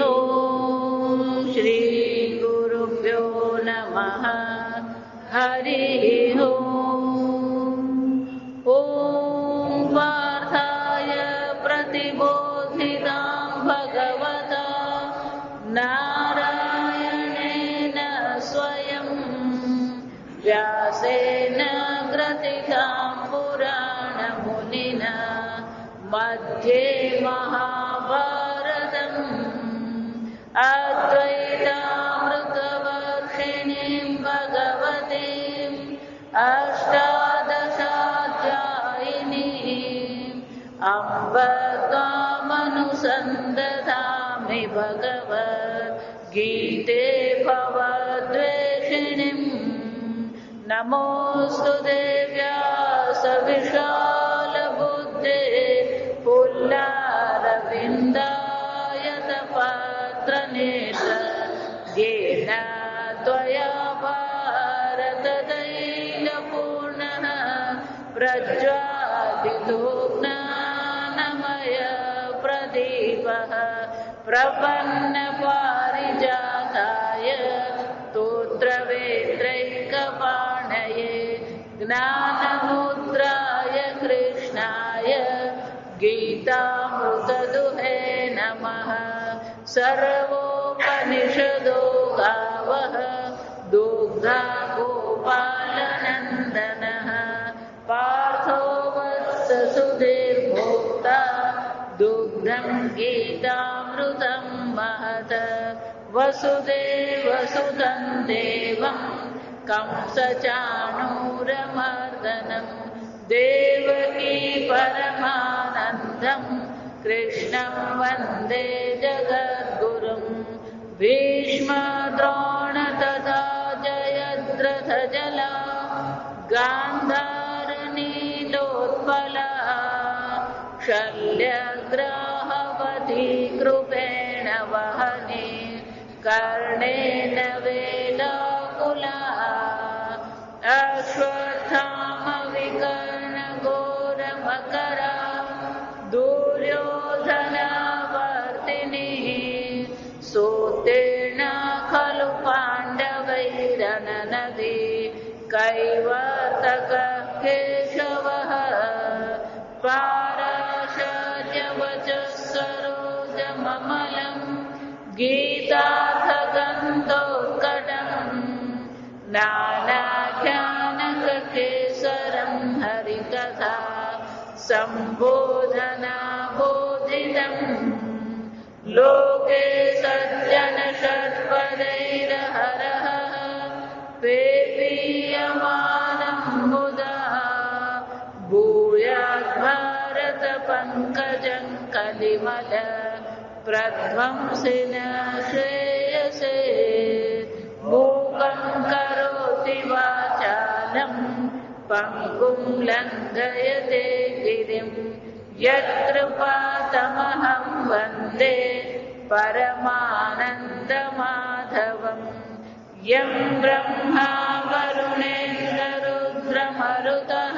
ओम श्री गुरुभ्यो नमः। हरि ओम। ओम पार्थाय प्रतिबोधितां भगवता नारायणेन स्वयं व्यासेन ग्रथितां पुराणमुनिना मध्ये महाभारतम् अद्वैतामृतवर्षिणीं भगवतीम् अष्टादशाध्यायिनीम् अम्ब त्वामनुसन्दधामि भगवद्गीते भवद्वेषिणीम्। नमोऽस्तु देव्यास विशालबुद्धे पुल्लारविन्दायतपात्रनेत्र येन त्वया भारततैलपूर्णः प्रज्वालितो ज्ञानमय प्रदीपः प्रपन्नपारिजाताय स्तोत्रवेत्रैकपाणये ज्ञानमुद्राय कृष्णाय गीतामृतदुहे नमः। सर्वोपनिषदो गावः दुग्धा गोपालनन्दनः पार्थो वत्ससुधीर्भोक्ता दुग्धं गीतामृतं महत्। वसुदेवसुतं देवं कंसचाणूरमर्दनं देवकी परमानन्दं कृष्णं वन्दे जगद्गुरुं। भीष्मद्रोण तथा जयद्रथजला गान्धारनीलोत्पला शल्यग्राहवती कृपेण वहने कर्णेन वेलाकुला अश्वत्थामविकर्णघोरमकरा दुर्योधनावर्तिनी सोत्तीर्णा खलु पाण्डवैरननदी कैवर्तकः केशवः पाराशर्यवचः सरोजममलं गीतार्थगन्धोत्कटम् नानाख्यानककेसरं हरिकथा सम्बोधनाबोधितम् लोके सज्जनषट्पदैर्हरः पेपीयमानं मुदा भूयाद्भारतपङ्कजं कलिमल प्रध्वंसिन श्रेयसे। मूकं करोति वाचालं पङ्गुं लङ्घयते गिरिं यत्कृपातमहं वन्दे परमानन्दमाधवम्। यं ब्रह्मा वरुणेन्द्ररुद्रमरुतः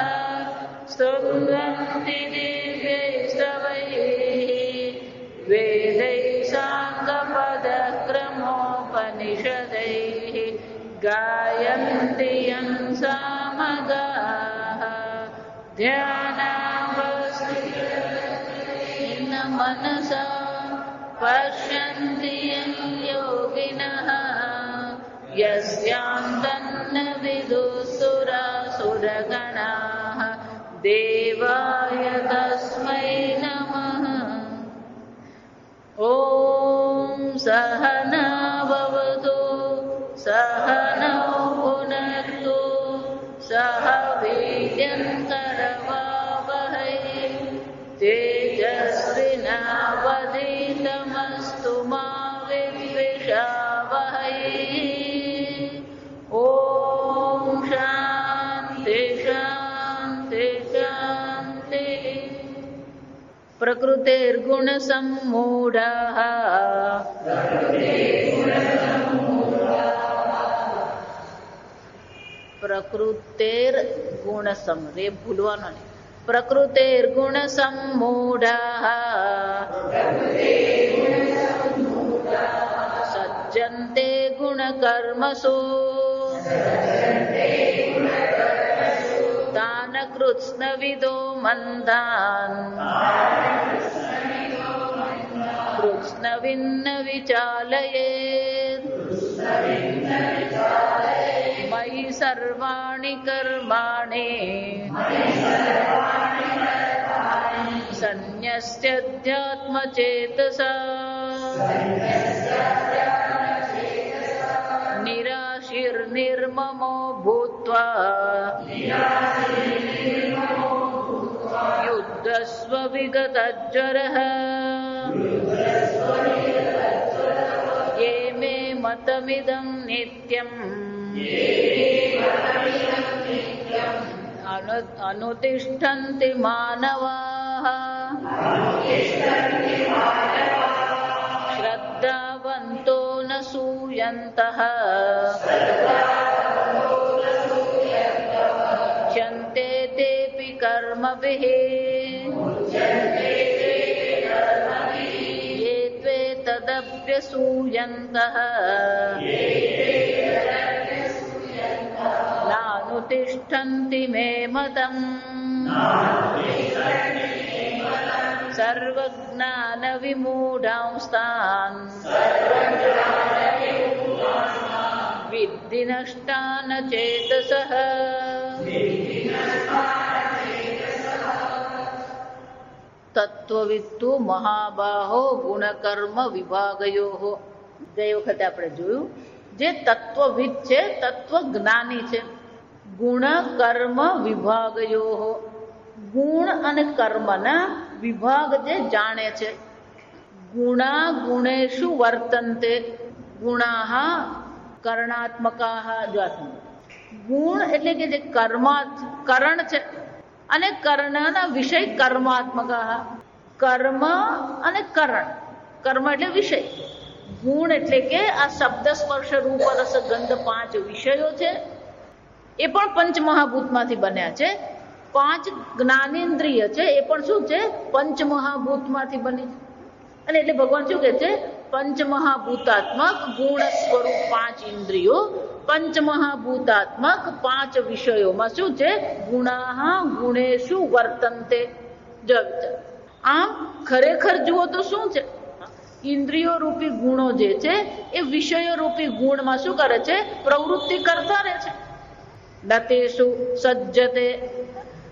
स्तुवन्ति दिव्यैस्तवैः वेदैः साङ्गपदक्रमोपनिषदैः गायन्ति यं सामगाः। ध्यानावस्थितेन मनसा पश्यन्ति यं योगिनः यस्यान्तन्न विदुःसुरासुरगणाः देवाय तस्मै नमः। ॐ सहना भवतु सहनौ भुनक्तु सह वीर्यङ्करवावहै तेजस्विनावधीतमस्तु मा विद्विषावहै। ॐ शान्ति शान्ति शान्तिः। प्रकृतेर्गुणसम्मूढाः प्रकृतेर्गुणसम रे भूलवानो नहीं प्रकृतेर्गुणसम्मूढाः ગુણકર્મસુ તાન કૃત્સ્નવિદો મંદાન કૃત્સ્નવિન્ન વિચાલયેત મયિ સર્વાણિ કર્માણિ સંન્યસ્યાધ્યાત્મચેતસા નિરાશીર્નિર્મમો ભૂત્વા યુદ્ધસ્વ વિગતજ્વરઃ યે મે મતમિદં નિત્યં અનુતિષ્ઠન્તિ માનવાઃ શ્રદ્ધાવન્તો ન સૂયन्तઃ મુચ્યન્તે તેપિ કર્મભિઃ યે ત્વે તદભ્યસૂયन्तઃ નાનુતિષ્ઠન્તિ મે મતં સર્વજ્ઞાનવિમૂઢાંસ્તાન વિદ્ધિ નષ્ટાન ચેતસઃ તત્વવિત્તુ મહાબાહો ગુણકર્મ વિભાગયો. ગઈ વખતે આપણે જોયું જે તત્વવિદ છે, તત્વજ્ઞાની છે. ગુણ કર્મ વિભાગયો, ગુણ અને કર્મના વિભાગ જે જાણે છે. ગુણા ગુણેષુ વર્તન્તે, ગુણાહ કરણાત્મકાહ. ગુણ એટલે કે જે કરણ છે અને કર્ણના વિષય કર્માત્મકાહ. કર્મ અને કરણ, કર્મ એટલે વિષય, ગુણ એટલે કે આ શબ્દ સ્પર્શ રૂપ રસ ગંધ 5 વિષયો છે. એ પણ પંચમહાભૂતમાંથી બન્યા છે. 5 જ્ઞાનેન્દ્રિય છે, એ પણ શું છે? પંચમહાભૂતમાંથી બની છે. અને એટલે ભગવાન શું કહે છે? પંચમહાભૂતાત્મક ગુણ સ્વરૂપ 5 ઇન્દ્રિયો, પંચમહાભૂતાત્મક 5 વિષયોમાં શું છે? ગુણાહ ગુણેષુ વર્તન્તે. આમ ખરેખર જુઓ તો શું છે? ઇન્દ્રિયો રૂપી ગુણો જે છે એ વિષયો રૂપી ગુણમાં શું કરે છે? પ્રવૃત્તિ કરતા રહે છે. નતેષુ સજ્જતે.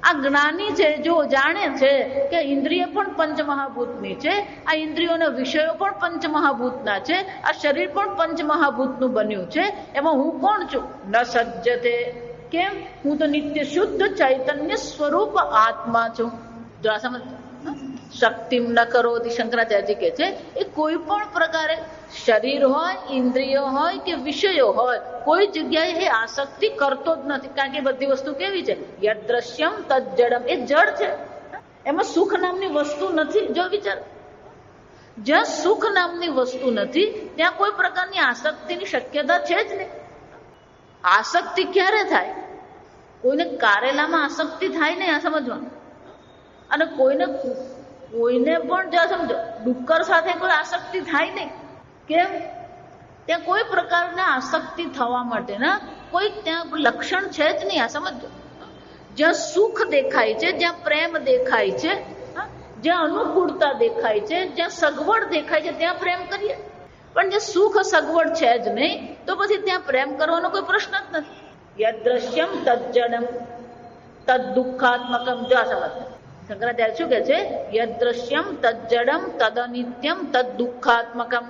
આ જ્ઞાની છે, જો જાણે છે કે ઇન્દ્રિય પણ પંચમહાભૂતની છે, આ ઇન્દ્રિયોના વિષયો પણ પંચમહાભૂતના છે, આ શરીર પણ પંચમહાભૂતનું બન્યું છે, એમાં હું કોણ છું? ન સજ્જતે. કેમ? હું તો નિત્ય શુદ્ધ ચૈતન્ય સ્વરૂપ આત્મા છું. જો આ સમજ. શક્તિમ ન કરોતિ, શંકરાચાર્યજી કહે છે, એ કોઈ પણ પ્રકારે શરીર હોય, ઇન્દ્રિયો હોય કે વિષયો હોય, કોઈ જગ્યાએ એ આસક્તિ કરતો જ નથી. કારણ કે બધી વસ્તુ કેવી છે? યદ્રશ્યમ તજ્જડમ. એ જડ છે, એમાં સુખ નામની વસ્તુ નથી. જો વિચાર, જ્યાં સુખ નામની વસ્તુ નથી ત્યાં કોઈ પ્રકારની આસક્તિની શક્યતા છે જ નહીં. આસક્તિ ક્યારે થાય? કોઈને કારેલામાં આસક્તિ થાય નહીં, આ સમજવાનું. અને કોઈને પણ જો સમજો, ડુક્કર સાથે કોઈ આસક્તિ થાય નહીં. કેમ? ત્યાં કોઈ પ્રકારના આસક્તિ થવા માટેના કોઈ ત્યાં લક્ષણ છે જ નહીં. આ સમજો. જ્યાં સુખ દેખાય છે, જ્યાં પ્રેમ દેખાય છે, જ્યાં અનુકૂળતા દેખાય છે, જ્યાં સગવડ દેખાય છે, ત્યાં પ્રેમ કરીએ. પણ જે સુખ સગવડ છે જ નહીં, તો પછી ત્યાં પ્રેમ કરવાનો કોઈ પ્રશ્ન જ નથી. યદ્રશ્યમ તજ્જડમ તદ દુઃખાત્મકમ. જો આ સમજ. શંકરાચાર્ય શું કહે છે? યદ્રશ્યમ તજ્જડમ તદનિત્યમ તદ દુઃખાત્મકમ.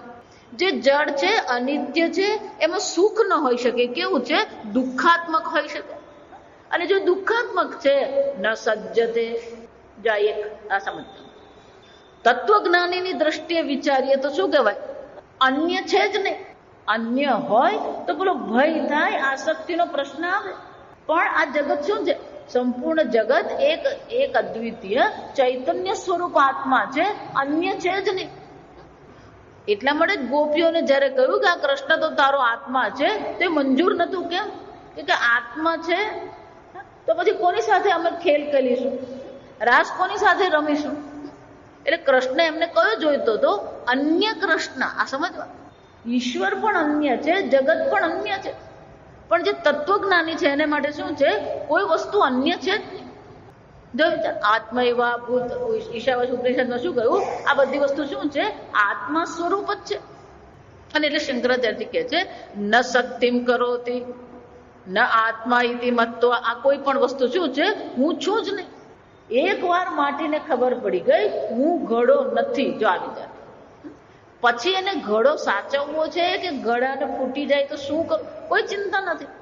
જે જડ છે, અનિત્ય છે, એમાં સુખ ન હોઈ શકે. કેવું છે? દુઃખાત્મક હોઈ શકે. અને જો દુઃખાત્મક છે, ન સજ્જતે. જો એક આ સમજ. તત્વજ્ઞાનીની દ્રષ્ટિએ વિચારીએ તો શું કહેવાય? અન્ય છે જ નહીં. અન્ય હોય તો પેલો ભય થાય, આસક્તિનો પ્રશ્ન આવે. પણ આ જગત શું છે? સંપૂર્ણ જગત એક અદ્વિતીય ચૈતન્ય સ્વરૂપ આત્મા છે, અન્ય છે જ નહીં. એટલા માટે જ ગોપીઓને જયારે કહ્યું કે આ કૃષ્ણ તો તારો આત્મા છે, તે મંજૂર નતું. કેમ? કે આત્મા છે તો પછી કોની સાથે અમે ખેલ કરીશું? રાસ કોની સાથે રમીશું? એટલે કૃષ્ણ એમને કયો જોઈતો હતો? અન્ય કૃષ્ણ. આ સમજવા. ઈશ્વર પણ અન્ય છે, જગત પણ અન્ય છે, પણ જે તત્વજ્ઞાની છે એને માટે શું છે, કોઈ વસ્તુ અન્ય છે જ નહીં. જો આત્મા એવા ભૂત, ઈશાવાસ ઉપનિષદમાં શું કહ્યું, આ બધી વસ્તુ શું છે, આત્મા સ્વરૂપ જ છે. અને એટલે શંકરાચાર્ય કહે છે ન શક્તિમ કરોતી ન આત્મા ઇતિ મત્વ, આ કોઈ પણ વસ્તુ શું છે, હું છું જ નહીં. એકવાર માટીને ખબર પડી ગઈ હું ઘડો નથી, જો આવી જાય પછી એને ઘડો સાચવવો છે કે ઘડાને ફૂટી જાય તો શું કરું, કોઈ ચિંતા નથી.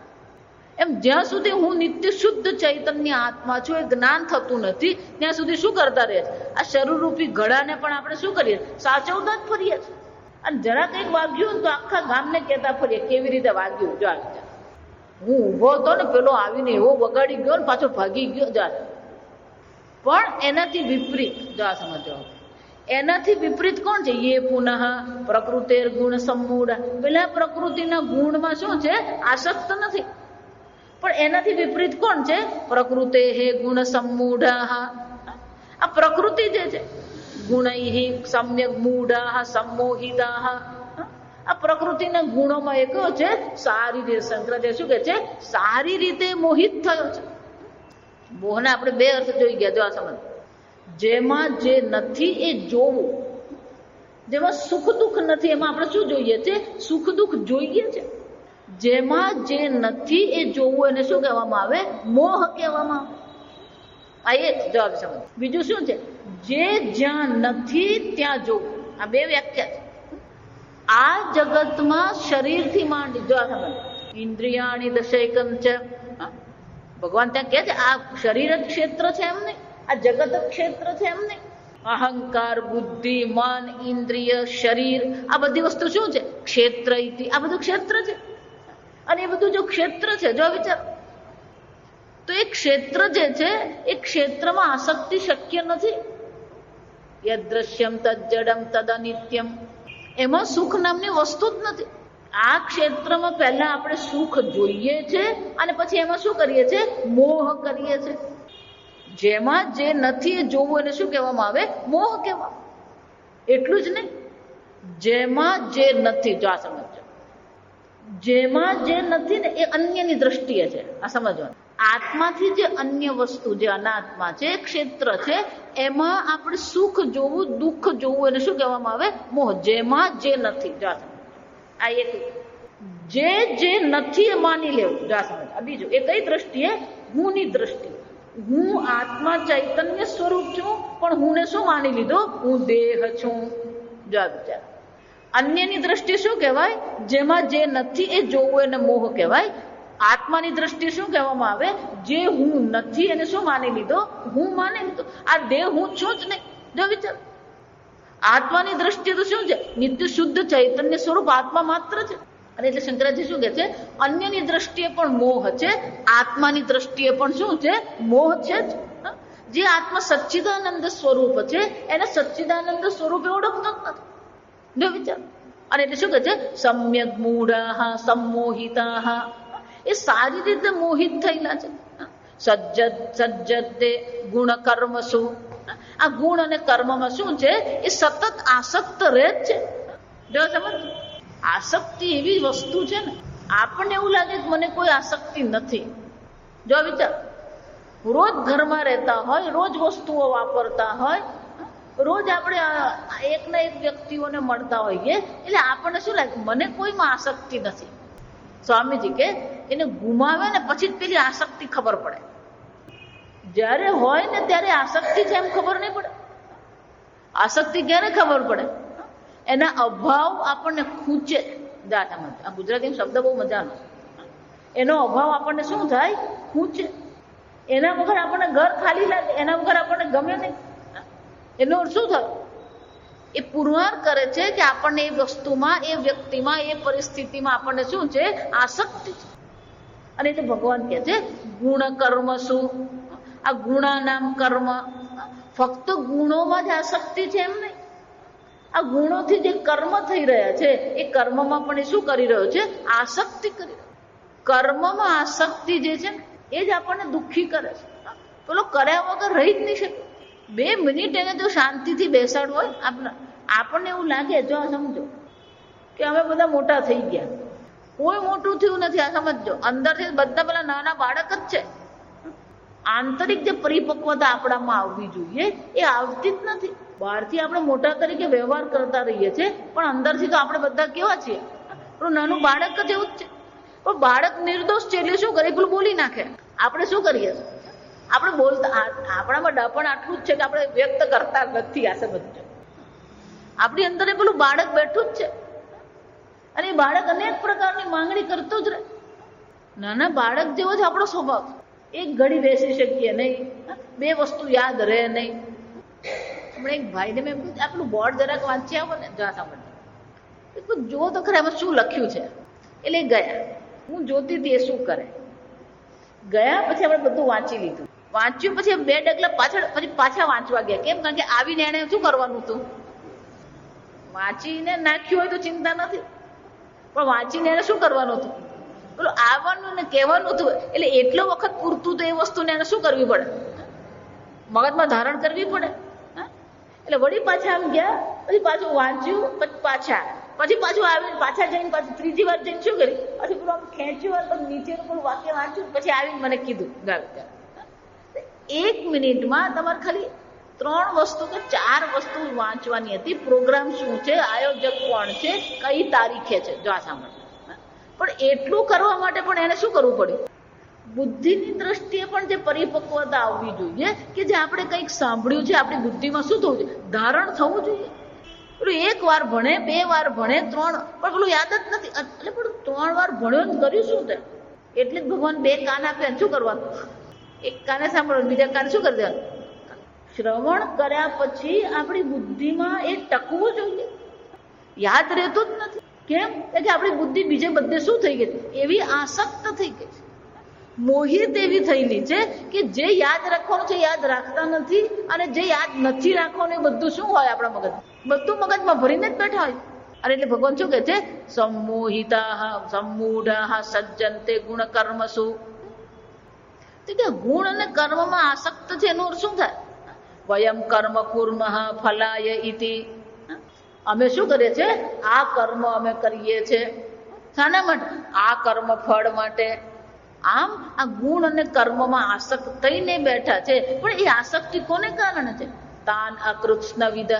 એમ જ્યાં સુધી હું નિત્ય શુદ્ધ ચૈતન્ય આત્મા છું, એ જ્ઞાન થતું નથી ત્યાં સુધી શું કરતા રહે છે, આ શરૂરૂપી ઘડાને પણ આપણે શું કરીએ, સાચવતા જ ફરીએ છીએ. અને જરા કંઈક વાગ્યું તો આખા ગામને કહેતા ફરીએ કેવી રીતે વાગ્યું, જો આવી જાય. હું ઊભો હતો ને પેલો આવીને એવો વગાડી ગયો ને પાછો ભાગી ગયો, જા. પણ એનાથી વિપરીત જો આ સમજો, એનાથી વિપરીત કોણ છે, એ પુનઃ પ્રકૃતિર ગુણ સમૂઢ, પેલા પ્રકૃતિના ગુણમાં શું છે, આસક્ત નથી. પણ એનાથી વિપરીત કોણ છે, પ્રકૃતે હે ગુણ સમૂઢ, આ પ્રકૃતિ જે છે ગુણૈ સમ્યક મૂઢા સંમોહિતા, આ પ્રકૃતિના ગુણોમાં એક છે સારી રીતે, શંકરાચાર્ય શું કે છે, સારી રીતે મોહિત થયો છે. મોહના આપણે બે અર્થ જોઈ ગયા, જો આ સમજ. જેમાં જે નથી એ જોવું, જેમાં સુખ દુઃખ નથી એમાં આપણે શું જોઈએ છે, સુખ દુઃખ જોઈએ છે. જેમાં જે નથી એ જોવું એને શું કહેવામાં આવે, મોહ કહેવામાં આવે. આ એક જવાબ સમજ. બીજું શું છે, જે જ્યાં નથી ત્યાં જોવું, આ બે વ્યાખ્યા છે. આ જગતમાં શરીરથી માંડી, જો આ સમજ, ઇન્દ્રિયાણી દશૈકમ છે, ભગવાન ત્યાં કહે છે આ શરીર જ ક્ષેત્ર છે એમ નહીં, આ જગત જ ક્ષેત્ર છે એમ નહીં. અહંકાર, બુદ્ધિ, મન, ઇન્દ્રિય, શરીર, આ બધી વસ્તુ શું છે, ક્ષેત્ર ઇતિ, આ બધું ક્ષેત્ર છે. અને એ બધું જો ક્ષેત્ર છે, જો વિચાર, તો એ ક્ષેત્ર જે છે એ ક્ષેત્રમાં આસક્તિ શક્ય નથી. યદ્રશ્યમ તજ્જડમ તદનિત્યમ, એમાં સુખ નામની વસ્તુ જ નથી. આ ક્ષેત્રમાં પહેલા આપણે સુખ જોઈએ છે અને પછી એમાં શું કરીએ છીએ, મોહ કરીએ છીએ. જેમાં જે નથી એ જોવું એને શું કહેવામાં આવે, મોહ કહેવામાં. એટલું જ નહીં, જેમાં જે નથી, જો આ સમજો, જેમાં જે નથી ને એ અન્યની દ્રષ્ટિએ છે, આ સમજવાનું. આત્માથી જે અન્ય વસ્તુ જે અનાત્મા છે, ક્ષેત્ર છે, એમાં આપણે સુખ જોવું, દુઃખ જોવું એને શું કહેવામાં આવે, મોહ. જેમાં જે નથી, જો આ સમજો, આ એક જે નથી એ માની લેવું, જો આ સમજ. આ બીજું એ કઈ દ્રષ્ટિએ, હુંની દ્રષ્ટિએ. હું આત્મા ચૈતન્ય સ્વરૂપ છું, પણ હું ને શું માની લીધો, હું દેહ છું, જો આ વિચાર. અન્યની દ્રષ્ટિ શું કહેવાય, જેમાં જે નથી એ જોવું એને મોહ કહેવાય. આત્માની દ્રષ્ટિ શું કહેવામાં આવે, જે હું નથી એને શું માની લીધો, હું માની લીધો. આ દેહ હું છું જ નહીં, જો વિચાર. આત્માની દ્રષ્ટિએ તો શું છે, નિત્ય શુદ્ધ ચૈતન્ય સ્વરૂપ આત્મા માત્ર છે. અને એટલે શંકરાચાર્ય શું કહે છે, અન્યની દ્રષ્ટિએ પણ મોહ છે, આત્માની દ્રષ્ટિએ પણ શું છે, મોહ છે જ. જે આત્મા સચ્ચિદાનંદ સ્વરૂપ છે એને સચ્ચિદાનંદ સ્વરૂપે ઓળખતો જ નથી, જો વિચાર. અને એટલે શું કહે છે, સમ્યક મૂઢા સંમોહિતા, એ સારી રીતે મોહિત થયેલા છે. સજ્જતે ગુણ કર્મસુ, આ ગુણ અને કર્મમાં શું છે, એ સતત આસક્ત રહે જ છે. જો સમજ, આસક્તિ એવી વસ્તુ છે ને, આપણને એવું લાગે કે મને કોઈ આસક્તિ નથી. જો વિચાર, રોજ ઘરમાં રહેતા હોય, રોજ વસ્તુઓ વાપરતા હોય, રોજ આપણે એક ના એક વ્યક્તિઓને મળતા હોઈએ, એટલે આપણને શું લાગે, મને કોઈમાં આસક્તિ નથી. સ્વામીજી કે એને ગુમાવે ને પછી જ પેલી આસક્તિ ખબર પડે. જ્યારે હોય ને ત્યારે આસક્તિ છે એમ ખબર નહીં પડે. આસક્તિ ક્યારે ખબર પડે, એના અભાવ આપણને ખૂંચે. આ ગુજરાતી શબ્દ બહુ મજાનો. એનો અભાવ આપણને શું થાય, ખૂંચે. એના વગર આપણને ઘર ખાલી લાગે, એના વગર આપણને ગમે નહીં. એનો શું થાય, એ પુરવાર કરે છે કે આપણને એ વસ્તુમાં, એ વ્યક્તિમાં, એ પરિસ્થિતિમાં આપણને શું છે, આસક્તિ છે. અને એટલે ભગવાન કહે છે ગુણ કર્મ શું, આ ગુણા નામ કર્મ, ફક્ત ગુણોમાં જ આસક્તિ છે એમ નહીં. આ ગુણોથી જે કર્મ થઈ રહ્યા છે એ કર્મમાં પણ એ શું કરી રહ્યો છે, આસક્તિ કરી રહ્યો. કર્મમાં આસક્તિ જે છે ને એ જ આપણને દુઃખી કરે છે. પેલો કર્યા વગર રહી જ નહીં શકે. 2 મિનિટ એને જો શાંતિથી બેસાડવું હોય, આપણને એવું લાગે, જો સમજો કે અમે બધા મોટા થઈ ગયા. કોઈ મોટું થયું નથી. આ સમજજો, અંદરથી બધા પેલા નાના બાળક જ છે. આંતરિક જે પરિપક્વતા આપણામાં આવવી જોઈએ એ આવતી જ નથી. બહારથી આપણે મોટા તરીકે વ્યવહાર કરતા રહીએ છીએ, પણ અંદરથી તો આપણે બધા કેવા છીએ? નાનું બાળક જ એવું જ છે. પણ બાળક નિર્દોષ છે એટલે શું કરે? પેલું બોલી નાખે. આપણે શું કરીએ? આપણે બોલતા, આપણામાં ડપણ આટલું જ છે કે આપણે વ્યક્ત કરતા નથી. આ સમજો, આપણી અંદર પેલું બાળક બેઠું જ છે અને એ બાળક અનેક પ્રકારની માંગણી કરતો જ રહે. નાના બાળક જેવો જ આપણો સ્વભાવ. એક ઘડી બેસી શકીએ નહીં, બે વસ્તુ યાદ રહે નહીં. હમણાં એક ભાઈને મેં પૂછ્યું, આપણું બોર્ડ જરાક વાંચી આવો ને, જા સાંભળ, જુઓ તો ખરા એમાં શું લખ્યું છે. એટલે ગયા, હું જોતી હતી એ શું કરે. ગયા પછી આપણે બધું વાંચી લીધું. વાંચ્યું પછી 2 ડગલા પાછળ, પછી પાછા વાંચવા ગયા. કેમ? કારણ કે આવીને એને શું કરવાનું હતું? વાંચીને નાખ્યું હોય તો ચિંતા નથી, પણ વાંચીને એને શું કરવાનું હતું? પેલું આવવાનું ને કહેવાનું હતું. એટલે એટલો વખત પૂરતું તો એ વસ્તુને એને શું કરવી પડે? મગજમાં ધારણ કરવી પડે. એટલે વળી પાછા આમ ગયા, પછી પાછું વાંચ્યું, પછી પાછું આવીને પાછા જઈને પાછું ત્રીજી વાર જઈને શું કરી, પછી પેલું આમ ખેંચ્યું, પછી નીચેનું પેલું વાક્ય વાંચ્યું, પછી આવીને મને કીધું. 1 મિનિટમાં તમારે ખાલી 3 વસ્તુ કે 4 વસ્તુ વાંચવાની હતી. પ્રોગ્રામ શું છે, આયોજક કોણ છે, કઈ તારીખે છે, જો આ સાંભળ. પણ એટલું કરવા માટે પણ એને શું કરવું પડ્યું? બુદ્ધિની દ્રષ્ટિએ પણ જે પરિપક્વતા આવવી જોઈએ કે જે આપણે કંઈક સાંભળ્યું છે આપણી બુદ્ધિમાં શું થવું જોઈએ? ધારણ થવું જોઈએ. પેલું 1 વાર ભણે, 2 વાર ભણે, 3, પણ પેલું યાદ જ નથી. એટલે પણ 3 વાર ભણ્યો ને કર્યું શું તે? એટલે જ ભગવાન 2 કાન આપે. શું કરવાનું? એક કાને સાંભળવાનું, બીજા કાને શું કરી દેવાનું? શ્રવણ કર્યા પછી આપણી બુદ્ધિમાં એ ટકવું જોઈએ. યાદ રહેતું જ નથી. કેમ? કે આપણી બુદ્ધિ બીજે બધે શું થઈ ગઈ? એવી આસક્ત થઈ ગઈ છે, મોહિત એવી થયેલી છે કે જે યાદ રાખવાનું છે યાદ રાખતા નથી, અને જે યાદ નથી રાખવાનું એ બધું શું હોય આપણા મગજ? બધું મગજમાં ભરીને જ બેઠા હોય. અને એટલે ભગવાન શું કહે છે? સંમોહિતા સંમૂઢા સજ્જન્તે ગુણ કર્મસુ. કે ગુણ અને કર્મમાં આસક્ત છે એનો અર્થ શું થાય? વયમ કર્મ કુર્મઃ ફલાય ઇતિ. અમે શું કરીએ છીએ? આ કર્મ અમે કરીએ છીએ. શાના માટે? આ કર્મ ફળ માટે. આમ આ ગુણ અને કર્મમાં આસક્ત થઈને બેઠા છે. પણ એ આસક્તિ કોને કારણે છે? તાન અકૃત્સ્નવિદઃ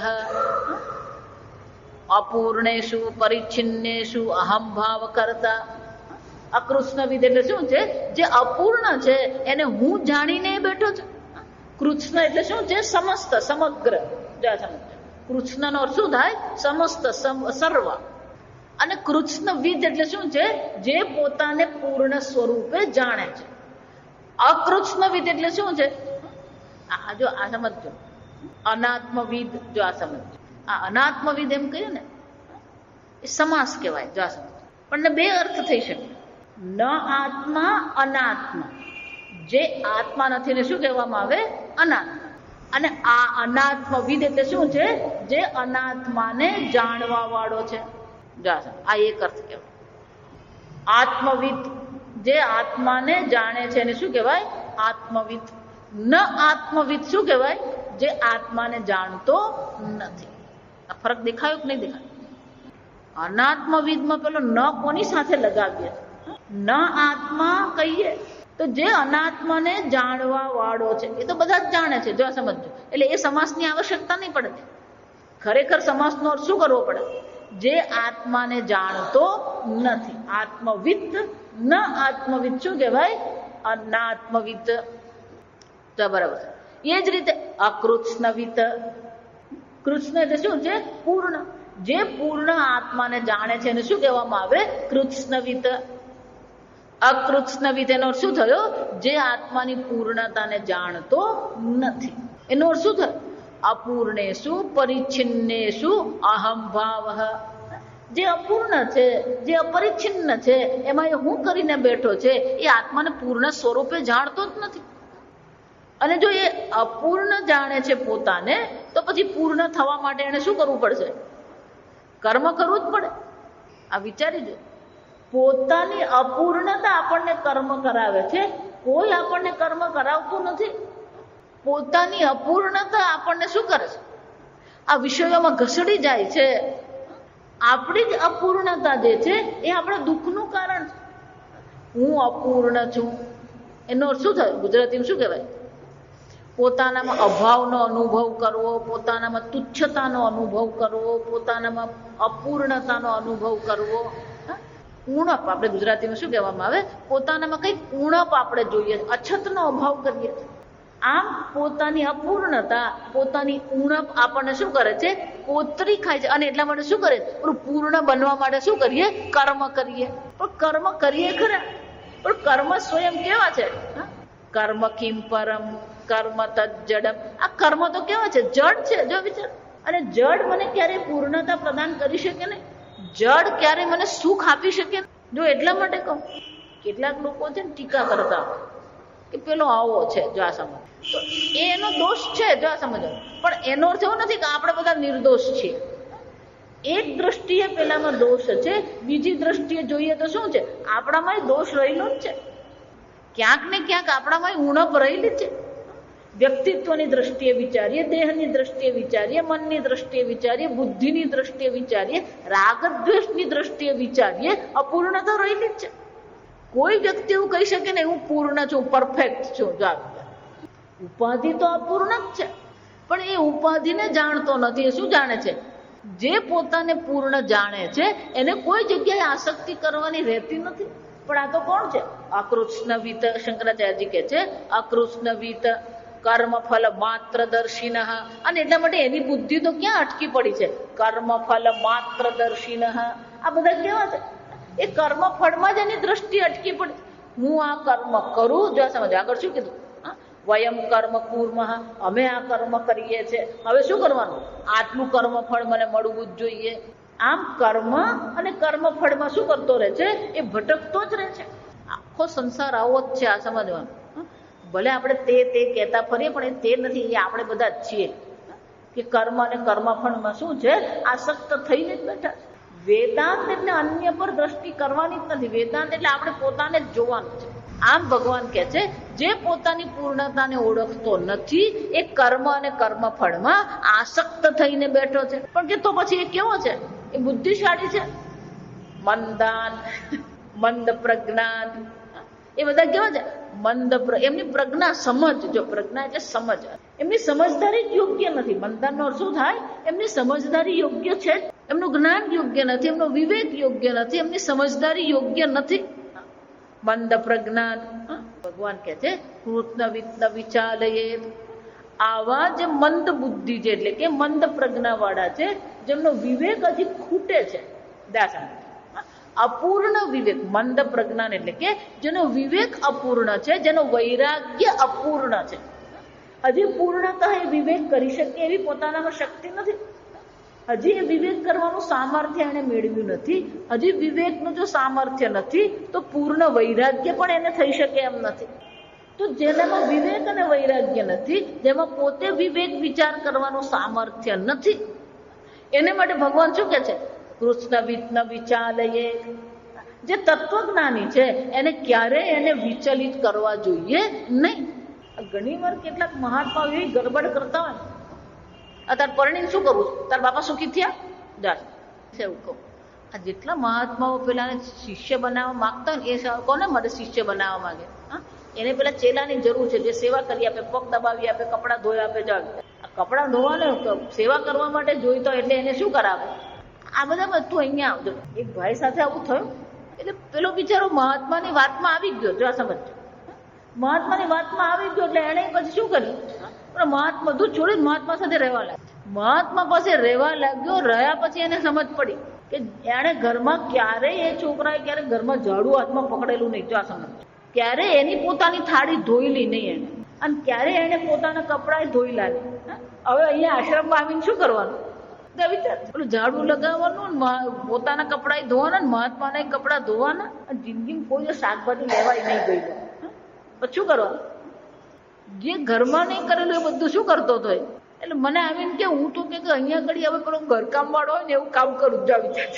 અપૂર્ણેષુ પરિચ્છિન્નેષુ અહમ ભાવ કરતા. અકૃત્સ્નવિદ એટલે શું છે? જે અપૂર્ણ છે એને હું જાણીને બેઠો છું. કૃત્સ્ન એટલે શું છે? સમસ્ત, સમગ્ર. કૃત્સ્નનો અર્થ શું થાય? સમસ્ત, સર્વ. અને કૃત્સ્નવિદ એટલે શું છે? જે પોતાને પૂર્ણ સ્વરૂપે જાણે છે. અકૃત્સ્નવિદ એટલે શું છે? જો આ સમજો, અનાત્મવિદ. જો આ સમજો, આ અનાત્મવિદ એમ કહીએ ને, એ સમાસ કહેવાય. જો આ સમજો, પણ 2 અર્થ થઈ શકે. ન આત્મા, અનાત્મા. જે આત્મા નથી ને શું કહેવામાં આવે? અનાત્મા. અને આ અનાત્મવિદ એટલે શું છે? જે અનાત્માને જાણવા વાળો છે. આ એક અર્થ કહેવાય. આત્મવિદ, જે આત્માને જાણે છે એને શું કહેવાય? આત્મવિદ. ન આત્મવિદ શું કહેવાય? જે આત્માને જાણતો નથી. આ ફરક દેખાયો કે નહીં દેખાયો? અનાત્મવિદમાં પેલો ન કોની સાથે લગાવીએ? ન આત્મા કહીએ તો જે અનાત્માને જાણવા વાળો છે એ તો બધા જ જાણે છે. જો સમજો, એટલે એ સમાસની આવશ્યકતા નહીં પડે. ખરેખર સમાસનો અર્થ શું કરવો પડે? જે આત્માને જાણતો નથી. આત્મવિદ. ન આત્મવિદ શું કહેવાય? અનાત્મવિદ. તો બરાબર. એ જ રીતે અકૃત્સ્નવિદ. કૃત્સ્ન એટલે શું છે? પૂર્ણ. જે પૂર્ણ આત્માને જાણે છે એને શું કહેવામાં આવે? કૃત્સ્નવિદ. અકૃત્સ્નવિદ એનો અર્થ શું થયો? જે આત્માની પૂર્ણતાને જાણતો નથી. એનો અર્થ શું થયો? અપૂર્ણેષુ પરિચ્છિન્નેષુ અહમ ભાવ. જે અપૂર્ણ છે, જે અપરિચ્છિન્ન છે, એમાં એ હું કરીને બેઠો છે એ આત્માને પૂર્ણ સ્વરૂપે જાણતો જ નથી. અને જો એ અપૂર્ણ જાણે છે પોતાને, તો પછી પૂર્ણ થવા માટે એને શું કરવું પડશે? કર્મ કરવું જ પડે. આ વિચારી જો, પોતાની અપૂર્ણતા આપણને કર્મ કરાવે છે, કોઈ આપણને કર્મ કરાવતું નથી. પોતાની અપૂર્ણતા આપણને શું કરે છે? આ વિષયોમાં ઘસડી જાય છે. આપણી જ અપૂર્ણતા જે છે એ આપણા દુઃખનું કારણ છે. હું અપૂર્ણ છું એનો શું થાય? ગુજરાતીમાં શું કહેવાય? પોતાનામાં અભાવનો અનુભવ કરવો, પોતાનામાં તુચ્છતાનો અનુભવ કરવો, પોતાનામાં અપૂર્ણતાનો અનુભવ કરવો. ઉણપ આપણે ગુજરાતીમાં શું કહેવામાં આવે? પોતાનામાં કંઈક ઉણપ આપણે જોઈએ, અછતનો અભાવ કરીએ. આમ પોતાની અપૂર્ણતા, પોતાની ઉણપ આપણને શું કરે છે? કોતરી ખાય છે. અને એટલા માટે શું કરે? પૂર્ણ બનવા માટે શું કરીએ? કર્મ કરીએ. પણ કર્મ કરીએ ખરા, પણ કર્મ સ્વયં કેવા છે? કર્મ કિમ પરમ કર્મ તજ્જડમ. આ કર્મ તો કેવા છે? જડ છે. જો વિચાર. અને જડ મને ક્યારે પૂર્ણતા પ્રદાન કરી શકે નહીં. જડ ક્યારે મને સુખ આપી શકે. જો એટલા માટે કહું, કેટલાક લોકો છે ને ટીકા કરતા કે પેલો આવો છે, જો આ સમજ, તો એનો દોષ છે, જો આ સમજો. પણ એનો અર્થ એવો નથી કે આપણે બધા નિર્દોષ છીએ. એક દ્રષ્ટિએ પેલામાં દોષ છે, બીજી દ્રષ્ટિએ જોઈએ તો શું છે? આપણામાં દોષ રહેલો જ છે. ક્યાંક ને ક્યાંક આપણામાં ઉણપ રહેલી છે. વ્યક્તિત્વની દ્રષ્ટિએ વિચારીએ, દેહની દ્રષ્ટિએ વિચારીએ, મનની દ્રષ્ટિએ વિચારીએ, બુદ્ધિની દ્રષ્ટિએ વિચારીએ, રાગદ્વેષની દ્રષ્ટિએ વિચારીએ, અપૂર્ણતા રહેલી જ છે. કોઈ વ્યક્તિ એવું કહી શકે ને હું પૂર્ણ છું, પરફેક્ટ છું. ઉપાધિ તો અપૂર્ણ જ છે, પણ એ ઉપાધિને જાણતો નથી. એ શું જાણે છે? જે પોતાને પૂર્ણ જાણે છે એને કોઈ જગ્યાએ આસક્તિ કરવાની રહેતી નથી. પણ આ તો કોણ છે? અકૃષ્ણવિત. શંકરાચાર્યજી કહે છે અકૃષ્ણવિત કર્મફલ માત્રદર્શિન. અને એટલા માટે એની બુદ્ધિ તો ક્યાં અટકી પડી છે? કર્મફલ માત્રદર્શિન. આ બધા કેવા છે? એ કર્મફળમાં જ એની દ્રષ્ટિ અટકી પડી. હું આ કર્મ કરું. જો સમજ આગળ શું કીધું? વયમ કર્મ કુર્મઃ. અમે આ કર્મ કરીએ છીએ. હવે શું કરવાનું? આટલું કર્મફળ મને મળવું જ જોઈએ. આમ કર્મ અને કર્મફળમાં શું કરતો રહે છે? એ ભટકતો જ રહે છે. આખો સંસાર આવો જ છે. આ સમજવાનું. ભલે આપણે તે કહેતા ફરીએ, પણ એ તે નથી. એ આપણે બધા જ છીએ કે કર્મ અને કર્મફળમાં શું છે? આસક્ત થઈને જ બેઠા છે. વેદાંત એટલે અન્ય પર દ્રષ્ટિ કરવાની જ નથી. વેદાંત એટલે આપણે પોતાને જ જોવાનું છે. આમ ભગવાન કહે છે જે પોતાની પૂર્ણતાને ઓળખતો નથી એ કર્મ અને કર્મફળમાં આસક્ત થઈને બેઠો છે. પણ કે તો પછી એ કેવો છે? એ બુદ્ધિશાળી છે. મંદાન, મંદ પ્રજ્ઞાન, એ બધા કેવા છે? એમની પ્રજ્ઞા, સમજ. જો પ્રજ્ઞા એટલે સમજ. એમની સમજદારી યોગ્ય નથી. મંદાનનો અર્થ શું થાય? એમની સમજદારી યોગ્ય છે, એમનું જ્ઞાન યોગ્ય નથી, એમનો વિવેક યોગ્ય નથી, એમની સમજદારી યોગ્ય નથી. મંદ પ્રજ્ઞાન. ભગવાન કહે છે કૃષ્ણ વિચાલયે. આવા જે મંદ બુદ્ધિ છે, એટલે કે મંદ પ્રજ્ઞા વાળા છે, જેમનો વિવેક હજી ખૂટે છે. અપૂર્ણ વિવેક. મંદ પ્રજ્ઞાન એટલે કે જેનો વિવેક અપૂર્ણ છે, જેનો વૈરાગ્ય અપૂર્ણ છે. હજી પૂર્ણતઃ એ વિવેક કરી શકે એવી પોતાનામાં શક્તિ નથી. હજી એ વિવેક કરવાનું સામર્થ્ય એને મેળવ્યું નથી. હજી વિવેકનું જો સામર્થ્ય નથી તો પૂર્ણ વૈરાગ્ય પણ એને થઈ શકે એમ નથી. તો જેનામાં વિવેક અને વૈરાગ્ય નથી, જેમાં પોતે વિવેક વિચાર કરવાનું સામર્થ્ય નથી, એને માટે ભગવાન શું કહે છે? કૃષ્ણ વિચાલયે. જે તત્વજ્ઞાની છે એને ક્યારેય એને વિચલિત કરવા જોઈએ નહીં. ઘણી વાર કેટલાક મહાત્માઓ એવી ગડબડ કરતા હોય, અત્યારે પરણીને શું કરવું? તાર બાપા સુખી થયા? જા એવું કહું. આ જેટલા મહાત્માઓ પેલાને શિષ્ય બનાવવા માંગતા હોય ને, એ કોને માટે શિષ્ય બનાવવા માંગે? એને પેલા ચેલાની જરૂર છે, જે સેવા કરી આપે, પગ દબાવી આપે, કપડાં ધોઈ આપે. જાવ આ કપડાં ધોવાને સેવા કરવા માટે જોઈતો, એટલે એને શું કરાવે? આ બધા તું અહીંયા આવજો. એક ભાઈ સાથે આવું થયું, એટલે પેલો બિચારો મહાત્માની વાતમાં આવી ગયો. જો આ સમજ, મહાત્માની વાતમાં આવી ગયો એટલે એને પછી શું કર્યું? પણ મહાત્મા બધું છોડીને મહાત્મા સાથે રહેવા લાગ્યો. મહાત્મા પાસે રહેવા લાગ્યો. રહ્યા પછી એને સમજ પડી કે એણે ઘરમાં ક્યારેય, એ છોકરાએ ક્યારેય ઘરમાં ઝાડુ હાથમાં પકડેલું નહીં. જો આ સમજ, ક્યારે એની પોતાની થાળી ધોઈલી નહીં એને, અને ક્યારે એને પોતાના કપડાં ધોઈ લાવી. હવે અહીંયા આશ્રમમાં આવીને શું કરવાનું? વિચાર, પેલું ઝાડુ લગાવવાનું, પોતાના કપડાં ધોવાના, મહાત્માના કપડાં ધોવાના. જિંદગીમાં કોઈ શાકભાજી લેવાય નહીં ગઈ. પછી શું કરવાનું? જે ઘરમાં નહીં કરેલું એ બધું શું કરતો હતો? એટલે મને આવીને કે હું તો કે અહીંયા ઘડી હવે પેલો ઘરકામ વાળો હોય ને એવું કામ કરું. જ વિચાર,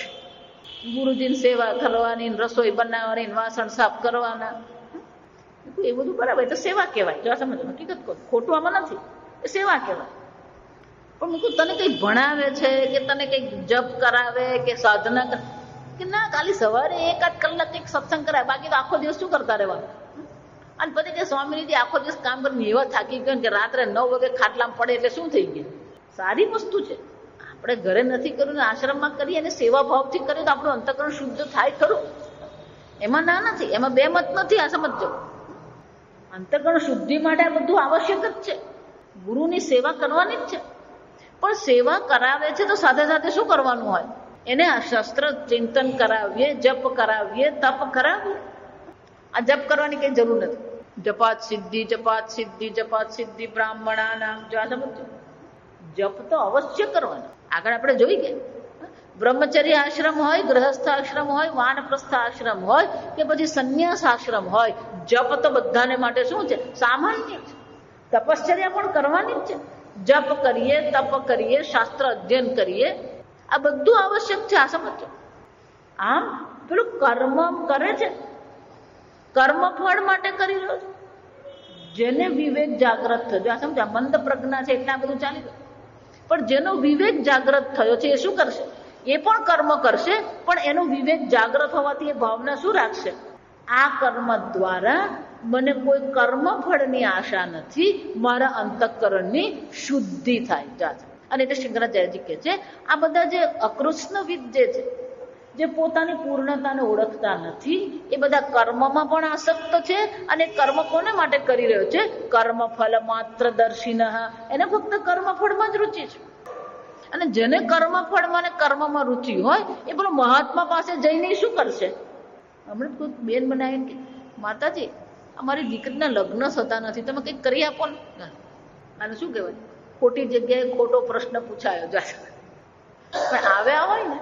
ગુરુજીની સેવા કરવાની, રસોઈ બનાવવાની, વાસણ સાફ કરવાના, એ બધું બરાબર. તો સેવા કહેવાય. જો સમજ, હકીકત કહું, ખોટું આમાં નથી. એ સેવા કહેવાય. પણ મૂકું તને કંઈ ભણાવે છે કે તને કંઈક જપ કરાવે કે સાધના કે ના, ખાલી સવારે 1-8 કલાક કંઈક સત્સંગ કરાવે, બાકી તો આખો દિવસ શું કરતા રહેવાનું. અને પછી કે સ્વામીજી આખો દિવસ કામ કરીને એવા થાકી ગયો કે રાત્રે 9 વાગે ખાટલામાં પડે એટલે શું થઈ ગયું. સારી વસ્તુ છે, આપણે ઘરે નથી કર્યું ને આશ્રમમાં કરીએ અને સેવા ભાવથી કરીએ તો આપણું અંતઃકરણ શુદ્ધ થાય ખરું. એમાં ના નથી, એમાં બે મત નથી. આ સમજો, અંતઃકરણ શુદ્ધિ માટે આ બધું આવશ્યક જ છે. ગુરુની સેવા કરવાની જ છે, પણ સેવા કરાવે છે તો સાથે સાથે શું કરવાનું હોય? એને શસ્ત્ર ચિંતન કરાવીએ, જપ કરાવીએ, તપ કરાવીએ. આ જપ કરવાની કઈ જરૂર નથી. જપાત સિદ્ધિ, જપાત સિદ્ધિ, જપાત સિદ્ધિ બ્રાહ્મણા નામ. જો આ સમજો, જપ તો અવશ્ય કરવાનો. આગળ આપણે જોઈ ગયા, બ્રહ્મચર્ય આશ્રમ હોય, ગ્રહસ્થ આશ્રમ હોય, વાનપ્રસ્થ આશ્રમ હોય કે પછી સંન્યાસ આશ્રમ હોય, જપ તો બધાને માટે શું છે? સામાન્ય છે. તપશ્ચર્યા પણ કરવાની જ છે. જપ કરીએ, તપ કરીએ, શાસ્ત્ર અધ્યયન કરીએ, આ બધું આવશ્યક છે. આ સમજો. આમ પેલું કર્મ કરે છે, કર્મફળ માટે કરી રહ્યો છે. જેને વિવેક જાગ્રત થયો, આ સમજો, મંદ પ્રજ્ઞા છે એટલે આ બધું ચાલી ગયું. પણ જેનો વિવેક જાગ્રત થયો છે એ શું કરશે? એ પણ કર્મ કરશે, પણ એનો વિવેક જાગ્રત હોવાથી એ ભાવના શું રાખશે? આ કર્મ દ્વારા મને કોઈ કર્મફળની આશા નથી, મારા અંતઃકરણની શુદ્ધિ થાય. અને એટલે શંકરાચાર્યજી કહે છે આ બધા જે અકૃષ્ણવિદ જે છે, જે પોતાની પૂર્ણતાને ઓળખતા નથી, એ બધા કર્મમાં પણ આસક્ત છે. અને કર્મ કોને માટે કરી રહ્યો છે? કર્મફલ માત્ર દર્શિન. એને ફક્ત કર્મફળમાં જ રુચિ છે. અને જેને કર્મફળમાં ને કર્મમાં રુચિ હોય એ પેલો મહાત્મા પાસે જઈને શું કરશે? હમણાં કોઈ બેન બનાવીને કે માતાજી અમારી દીકરીના લગ્ન થતા નથી, તમે કંઈક કરી આપો ને. આને શું કહેવાય? ખોટી જગ્યાએ ખોટો પ્રશ્ન પૂછાયો. પણ આવ્યા હોય ને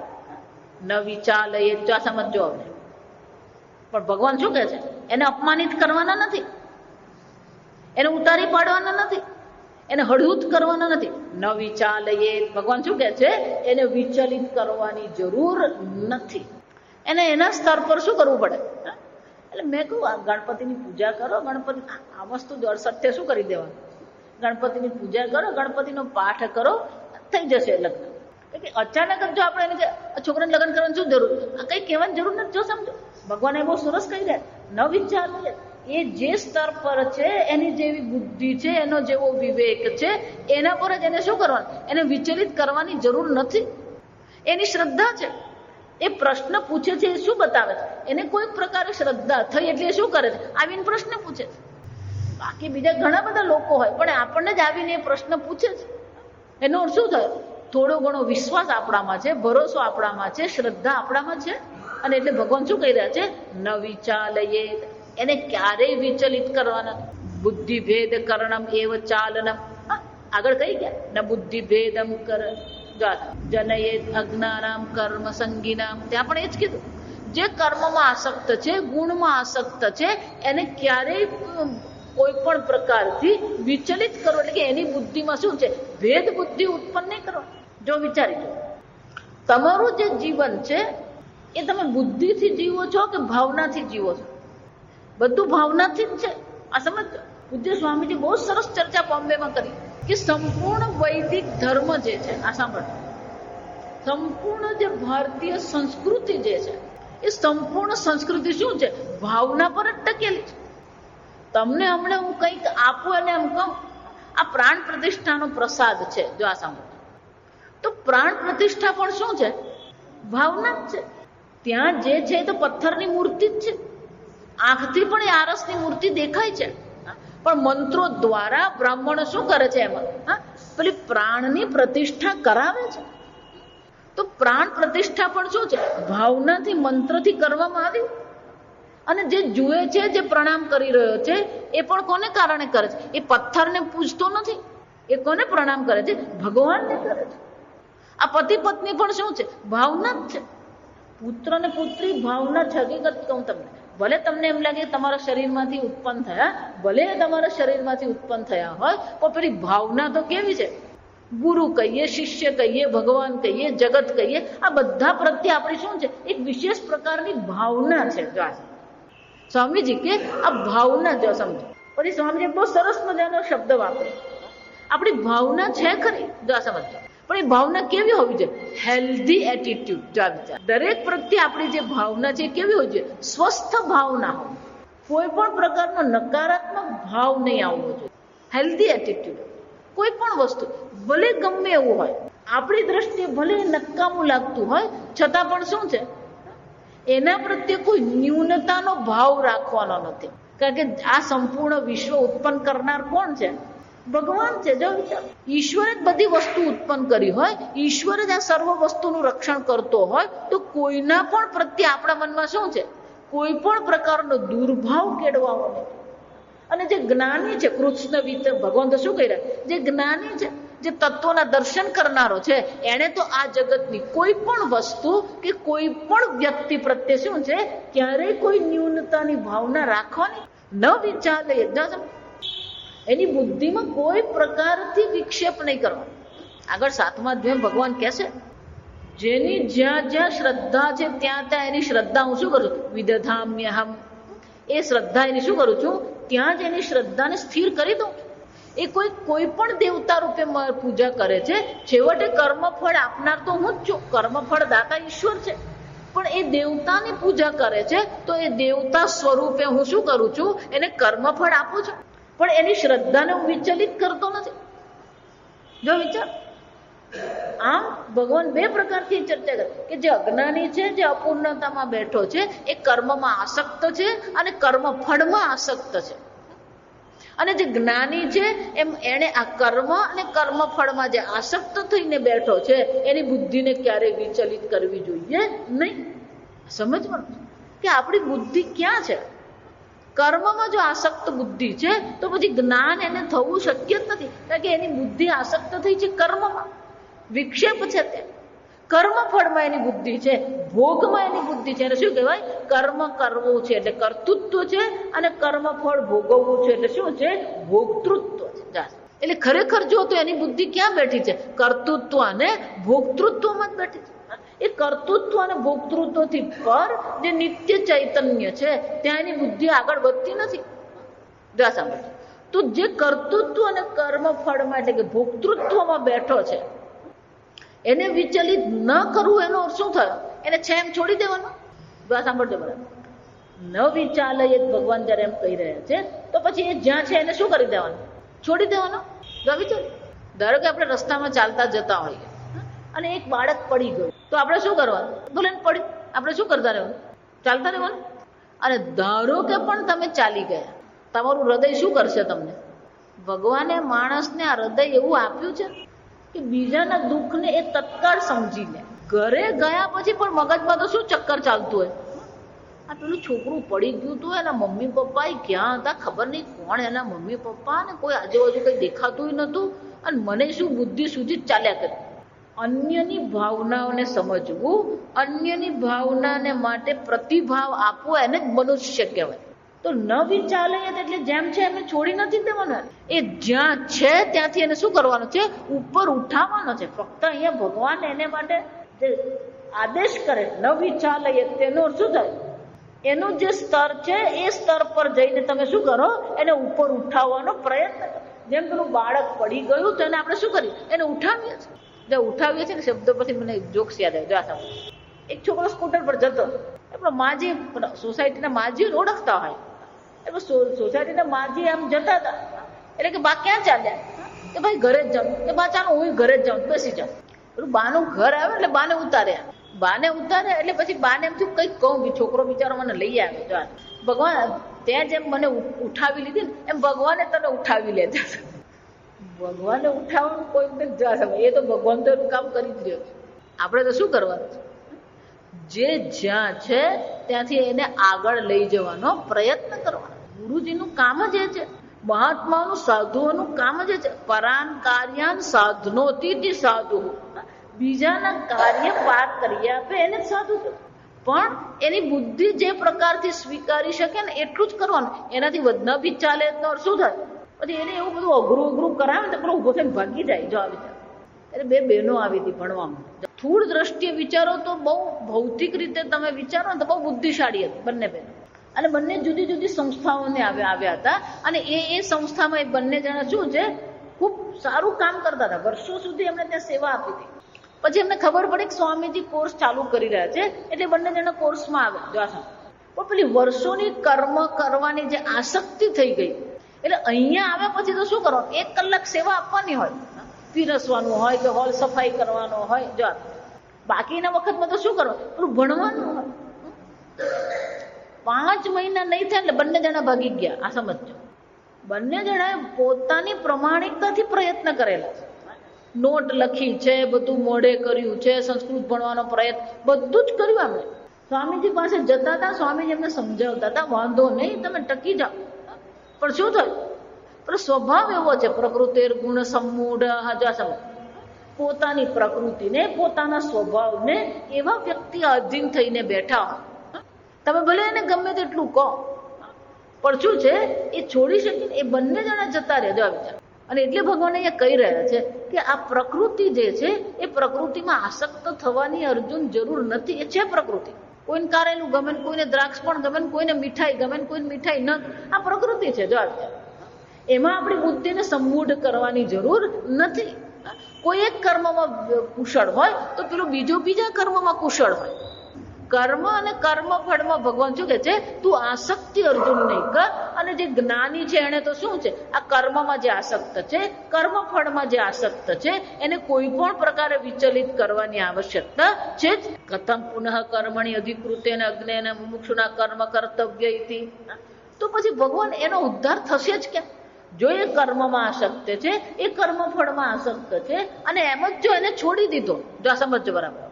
નવી ચાલ એ ચા સમજો હવે. પણ ભગવાન શું કહે છે? એને અપમાનિત કરવાના નથી, એને ઉતારી પાડવાના નથી, એને હળવું કરવાના નથી. નવી ચાલ એ ભગવાન શું કહે છે? એને વિચલિત કરવાની જરૂર નથી. એને એના સ્તર પર શું કરવું પડે? એટલે મેં કહું આ ગણપતિની પૂજા કરો, ગણપતિ આ વસ્તુ સત્ય શું કરી દેવાનું? ગણપતિની પૂજા કરો, ગણપતિનો પાઠ કરો, થઈ જશે લગ્ન. અચાનક જ જો આપણે એને છોકરાને લગ્ન કરવાની શું જરૂર? આ કઈ કહેવાની જરૂર નથી. જો સમજો, ભગવાન એ બહુ સરસ કહી રહ્યા, ન વિચાર એ જે સ્તર પર છે, એની જેવી બુદ્ધિ છે, એનો જેવો વિવેક છે, એના પર જ એને શું કરવાનું? એને વિચલિત કરવાની જરૂર નથી. એની શ્રદ્ધા છે. એ પ્રશ્ન પૂછે છે એ શું બતાવે છે? એને કોઈક પ્રકારે શ્રદ્ધા થઈ એટલે શું કરે છે? આવીને પ્રશ્ન પૂછે છે. બાકી બીજા ઘણા બધા લોકો હોય, પણ આપણને જ આવીને એ પ્રશ્ન પૂછે છે. એનો શું થાય? થોડો ઘણો વિશ્વાસ આપણામાં છે, ભરોસો આપણામાં છે, શ્રદ્ધા આપણામાં છે. અને એટલે ભગવાન શું કહી રહ્યા છે? ન વિચાલયે. એને ક્યારેય વિચલિત કરવાના. બુદ્ધિ ભેદ કરણમ એવ ચાલનમ. આગળ કઈ ગયા? ન બુદ્ધિ ભેદમ કર જનયેત અજ્ઞાનામ કર્મ સંગીનામ. ત્યાં પણ એ જ કીધું, જે કર્મમાં આસક્ત છે, ગુણમાં આસક્ત છે, એને ક્યારેય કોઈ પણ પ્રકારથી વિચલિત કરો. એટલે કે એની બુદ્ધિમાં શું છે? ભેદ બુદ્ધિ ઉત્પન્ન નહીં કરો. જો વિચારી જો, તમારું જે જીવન છે એ તમે બુદ્ધિથી જીવો છો કે ભાવનાથી જીવો છો? બધું ભાવનાથી જ છે. આ સમજો. પૂજ્ય સ્વામીજી બહુ સરસ ચર્ચા બોમ્બેમાં કરી કે સંપૂર્ણ વૈદિક ધર્મ જે છે, આ સાંભળો, સંપૂર્ણ જે ભારતીય સંસ્કૃતિ જે છે એ સંપૂર્ણ સંસ્કૃતિ શું છે? ભાવના પર જ ટકેલી છે. તમને હમણાં હું કંઈક આપું અને એમ કહું આ પ્રાણ પ્રતિષ્ઠાનો પ્રસાદ છે, જો આ સાંભળો, તો પ્રાણ પ્રતિષ્ઠા પણ શું છે? ભાવના જ છે. ત્યાં જે છે એ તો પથ્થરની મૂર્તિ જ છે. આંખથી પણ એ આરસની મૂર્તિ દેખાય છે, પણ મંત્રો દ્વારા બ્રાહ્મણો શું કરે છે? એમાં પેલી પ્રાણની પ્રતિષ્ઠા કરાવે છે. તો પ્રાણ પ્રતિષ્ઠા પણ શું છે? ભાવનાથી, મંત્રથી કરવામાં આવી. અને જે જુએ છે, જે પ્રણામ કરી રહ્યો છે, એ પણ કોને કારણે કરે છે? એ પથ્થરને પૂજતો નથી. એ કોને પ્રણામ કરે છે? ભગવાનને કરે છે. આ પતિ પત્ની પણ શું છે? ભાવના જ છે. પુત્ર ને પુત્રી ભાવના છે. હકીકત કહું તમને, ભલે તમને એમ લાગે તમારા શરીરમાંથી ઉત્પન્ન થયા, ભલે તમારા શરીરમાંથી ઉત્પન્ન થયા હોય, પણ પેલી ભાવના તો કેવી છે? ગુરુ કહીએ, શિષ્ય કહીએ, ભગવાન કહીએ, જગત કહીએ, આ બધા પ્રત્યે આપણી શું છે? એક વિશેષ પ્રકારની ભાવના છે. જો સ્વામીજી કે આ ભાવના જો સમજો. પછી સ્વામીજી બહુ સરસ મજાનો શબ્દ વાપરે, આપણી ભાવના છે ખરી, જો આ સમજો, પણ એ ભાવના કેવી હોવી જોઈએ? Healthy attitude. જો આ વિચાર, દરેક પ્રત્યે આપણી જે ભાવના છે કેવી હોવી જોઈએ? સ્વસ્થ ભાવના હોવી. કોઈ પણ પ્રકારનો નકારાત્મક ભાવ નહીં આવવો જોઈએ. Healthy attitude. કોઈ પણ વસ્તુ ભલે ગમે એવું હોય, આપણી દ્રષ્ટિએ ભલે નકામું લાગતું હોય, છતાં પણ શું છે, એના પ્રત્યે કોઈ ન્યૂનતાનો ભાવ રાખવાનો નથી. કારણ કે આ સંપૂર્ણ વિશ્વ ઉત્પન્ન કરનાર કોણ છે? ભગવાન છે. જો વિચાર, ઈશ્વરે જ બધી વસ્તુ ઉત્પન્ન કરી હોય, ઈશ્વર જ આ સર્વ વસ્તુનું રક્ષણ કરતો હોય, તો કોઈના પણ પ્રત્યે આપણા મનમાં શું છે? કોઈ પણ પ્રકારનો દુર્ભાવ કેળવાવો નથી. અને જે જ્ઞાની છે, કૃષ્ણ વિત ભગવાન તો શું કહી રહ્યા? જે જ્ઞાની છે, જે તત્વોના દર્શન કરનારો છે, એને તો આ જગતની કોઈ પણ વસ્તુ કે કોઈ પણ વ્યક્તિ પ્રત્યે શું છે? ક્યારેય કોઈ ન્યૂનતાની ભાવના રાખવાની ન વિચારે. એની બુદ્ધિમાં કોઈ પ્રકારથી વિક્ષેપ નહીં કરવાનો. આગળ 7મા અધ્યાયમાં ભગવાન કહેશે, જેની જ્યાં જ્યાં શ્રદ્ધા છે ત્યાં ત્યાં એની શ્રદ્ધા હું શું કરું છું? વિદધામ્યહમ. એ શ્રદ્ધા એની શું કરું છું? ત્યાં જ એની શ્રદ્ધાને સ્થિર કરી દઉં. એ કોઈ પણ દેવતા રૂપે પૂજા કરે છે, છેવટે કર્મફળ આપનાર તો હું જ છું. કર્મફળ દાતા ઈશ્વર છે. પણ એ દેવતાની પૂજા કરે છે, તો એ દેવતા સ્વરૂપે હું શું કરું છું? એને કર્મફળ આપું છું. પણ એની શ્રદ્ધાને હું વિચલિત કરતો નથી. જો વિચાર, આમ ભગવાન બે પ્રકારથી ચર્ચા કરે કે જે અજ્ઞાની છે, જે અપૂર્ણતામાં બેઠો છે, એ કર્મમાં આસક્ત છે અને કર્મફળમાં આસક્ત છે. અને જે જ્ઞાની છે, એમ એને આ કર્મ અને કર્મફળમાં જે આસક્ત થઈને બેઠો છે, એની બુદ્ધિને ક્યારેય વિચલિત કરવી જોઈએ નહીં. સમજવાનું કે આપણી બુદ્ધિ ક્યાં છે? કર્મમાં જો આસક્ત બુદ્ધિ છે, તો પછી જ્ઞાન એને થવું શક્ય જ નથી. કારણ કે એની બુદ્ધિ આસક્ત થઈ છે કર્મમાં, વિક્ષેપ છે તે. કર્મફળમાં એની બુદ્ધિ છે, ભોગમાં એની બુદ્ધિ છે. એને શું કહેવાય? કર્મ કરવું છે એટલે કર્તૃત્વ છે, અને કર્મફળ ભોગવવું છે એટલે શું છે? ભોગતૃત્વ છે. એટલે ખરેખર જો તો એની બુદ્ધિ ક્યાં બેઠી છે? કર્તૃત્વ અને ભોગતૃત્વમાં જ બેઠી છે. એ કર્તૃત્વ અને ભોગતૃત્વથી પર જે નિત્ય ચૈતન્ય છે, ત્યાં એની બુદ્ધિ આગળ વધતી નથી. જા સાંભળજો, તો જે કર્તૃત્વ અને કર્મફળમાં એટલે કે ભોગતૃત્વમાં બેઠો છે, એને વિચલિત ન કરવું, એનો શું થયો? એને છે એમ છોડી દેવાનો. જા સાંભળજો બરાબર. ન વિચાલય ભગવાન જયારે એમ કહી રહ્યા છે, તો પછી એ જ્યાં છે એને શું કરી દેવાનું? છોડી દેવાનો. જા વિચાર, ધારો કે આપણે રસ્તામાં ચાલતા જતા હોઈએ અને એક બાળક પડી ગયું, તો આપણે શું કરવાનું? ભલે પડી, આપણે શું કરતા રહેવાનું? ચાલતા રહેવાનું. અને ધારો કે પણ તમે ચાલી ગયા, તમારું હૃદય શું કરશે તમને? ભગવાને માણસને આ હૃદય એવું આપ્યું છે કે બીજાના દુઃખને એ તત્કાળ સમજી લે. ઘરે ગયા પછી પણ મગજમાં તો શું ચક્કર ચાલતું હોય? આ પેલું છોકરું પડી ગયું હતું, એના મમ્મી પપ્પા ક્યાં હતા ખબર નહીં, કોણ એના મમ્મી પપ્પા, ને કોઈ આજુબાજુ કંઈ દેખાતું નહોતું, અને મને શું બુદ્ધિ સુધી જ ચાલ્યા કરે. અન્યની ભાવનાઓને સમજવું, અન્યની ભાવનાને માટે પ્રતિભાવ આપવો, એને જ મનુષ્ય કહેવાય. તો ન વિચાલે એટલે જેમ છે એમને છોડી નથી દેવાના. એ જ્યાં છે ત્યાંથી એને શું કરવાનું છે? ઉપર ઉઠાવવાનો છે. ફક્ત અહીંયા ભગવાન એને માટે જે આદેશ કરે, ન વિચાલે, તેનો શું થાય? એનું જે સ્તર છે એ સ્તર પર જઈને તમે શું કરો? એને ઉપર ઉઠાવવાનો પ્રયત્ન કરો. જેમ પેલું બાળક પડી ગયું તો એને આપણે શું કરીએ? એને ઉઠાવીએ છીએ. જે ઉઠાવીએ છીએ ને શબ્દ પછી મને જોક્સ યાદ આવે. જો આ સામે એક છોકરો સ્કૂટર પર જતો, એટલે માજી સોસાયટીના માજી ઓળખતા હોય, એટલે સોસાયટીના માજી આમ જતા હતા, એટલે કે બા ક્યાં ચાલ્યા? કે ભાઈ ઘરે જ જાઉં. કે બા ચાલો હું ઘરે જ જાઉં, બેસી જાઉં. પેલું બાનું ઘર આવે એટલે બાને ઉતાર્યા. બાને ઉતાર્યા એટલે પછી બાને એમ થયું કંઈક કહું કે છોકરો બિચારો મને લઈ આવે. જો ભગવાન ત્યાં જેમ મને ઉઠાવી લીધી ને, એમ ભગવાને તને ઉઠાવી લેતા. ભગવાને ઉઠાવવાનું કોઈ એ તો ભગવાન તો એનું કામ કરી જ રહ્યો છે. આપણે તો શું કરવાનું છે? જે જ્યાં છે ત્યાંથી એને આગળ લઈ જવાનો પ્રયત્ન કરવાનો. ગુરુજીનું કામ જ એ છે, મહાત્માનું સાધુઓનું કામ જ છે. પરાન કાર્યાન સાધનોથી સાધુ, બીજાના કાર્ય પાર કરી આપે એને જ સાધુ કહે. પણ એની બુદ્ધિ જે પ્રકારથી સ્વીકારી શકે ને એટલું જ કરવાનું. એનાથી ન બી ચાલે તો શું થાય? પછી એને એવું બધું અઘરું કરાવે તો પેલો ઉભો થઈને ભાગી જાય. જો આ વિચાર, એટલે બે બહેનો આવી હતી ભણવામાં. સ્થૂળ દ્રષ્ટિએ વિચારો તો બહુ, ભૌતિક રીતે તમે વિચારો ને તો બહુ બુદ્ધિશાળી હતી બંને બહેનો. અને બંને જુદી જુદી સંસ્થાઓને આવ્યા હતા. અને એ સંસ્થામાં એ બંને જણા શું છે? ખૂબ સારું કામ કરતા હતા, વર્ષો સુધી એમણે ત્યાં સેવા આપી હતી. પછી એમને ખબર પડી કે સ્વામીજી કોર્સ ચાલુ કરી રહ્યા છે, એટલે બંને જણા કોર્સમાં આવ્યા. જો પણ પેલી વર્ષોની કર્મ કરવાની જે આસક્તિ થઈ ગઈ, એટલે અહીંયા આવ્યા પછી તો શું કરવાનું, 1 કલાક સેવા આપવાની હોય, પીરસવાનું હોય કે હોલ સફાઈ કરવાનો હોય. જો બાકીના વખતમાં તો શું કરવાનું, પેલું ભણવાનું હોય. 5 મહિના નહીં થાય એટલે બંને જણા ભાગી ગયા. આ સમજો, બંને જણાએ પોતાની પ્રમાણિકતાથી પ્રયત્ન કરેલા છે. નોટ લખી છે, બધું મોઢે કર્યું છે, સંસ્કૃત ભણવાનો પ્રયત્ન બધું જ કર્યું એમણે. સ્વામીજી પાસે જતા હતા, સ્વામીજી એમને સમજાવતા હતા, વાંધો નહીં તમે ટકી જાઓ. પણ શું થયું, પણ સ્વભાવ એવો છે, પ્રકૃતિ ગુણ સમૂઢ. પોતાની પ્રકૃતિને, પોતાના સ્વભાવને એવા વ્યક્તિ અધીન થઈને બેઠા હોય. તમે ભલે એને ગમે તેટલું કહો, પણ શું છે એ છોડી શકીને એ બંને જણા જતા રહ્યા. વિચાર. અને એટલે ભગવાન અહીંયા કહી રહ્યા છે કે આ પ્રકૃતિ જે છે એ પ્રકૃતિમાં આસક્ત થવાની અર્જુન જરૂર નથી. એ છે પ્રકૃતિ. કોઈને કારેલું ગમે, કોઈને દ્રાક્ષ પણ ગમે, કોઈને મીઠાઈ ગમે, કોઈને મીઠાઈ ન. આ પ્રકૃતિ છે. જો એમાં આપણી બુદ્ધિને સંમૂઢ કરવાની જરૂર નથી. કોઈ એક કર્મમાં કુશળ હોય તો પેલું બીજા કર્મમાં કુશળ હોય. કર્મ અને કર્મ ફળમાં ભગવાન શું કહે છે, તું આસક્તિ અર્જુન નહીં કર. અને જે જ્ઞાની છે એને તો શું છે, આ કર્મમાં જે આસક્ત છે, કર્મ ફળમાં જે આસક્ત છે, એને કોઈ પણ પ્રકારે વિચલિત કરવાની આવશ્યકતા છે જ. કથમ પુનઃ કર્મણી અધિકૃતેન અજ્ઞેન મુમુક્ષુના કર્મ કર્તવ્ય ઇતિ. તો પછી ભગવાન એનો ઉદ્ધાર થશે જ ક્યાં? જો એ કર્મમાં આસક્ત છે, એ કર્મ ફળમાં આસક્ત છે, અને એમ જ જો એને છોડી દીધો, જો આ સમજો બરાબર,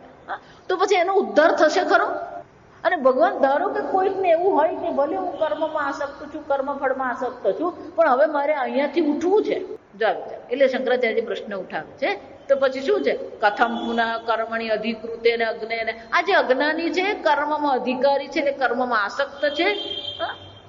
તો પછી એનો ઉદ્ધાર થશે ખરો? અને ભગવાન ધારો કે કોઈકને એવું હોય કે ભલે હું કર્મમાં આસક્ત છું, કર્મફળમાં આસક્ત છું, પણ હવે મારે અહીંયાથી ઉઠવું છે. જો એટલે શંકરાચાર્યજી પ્રશ્ન ઉઠાવે છે. તો પછી શું છે, કથમ પુનઃ કર્મણી અધિકૃતે ને અજ્ઞેન. આ જે અજ્ઞાની છે, કર્મમાં અધિકારી છે, એટલે કર્મમાં આસક્ત છે.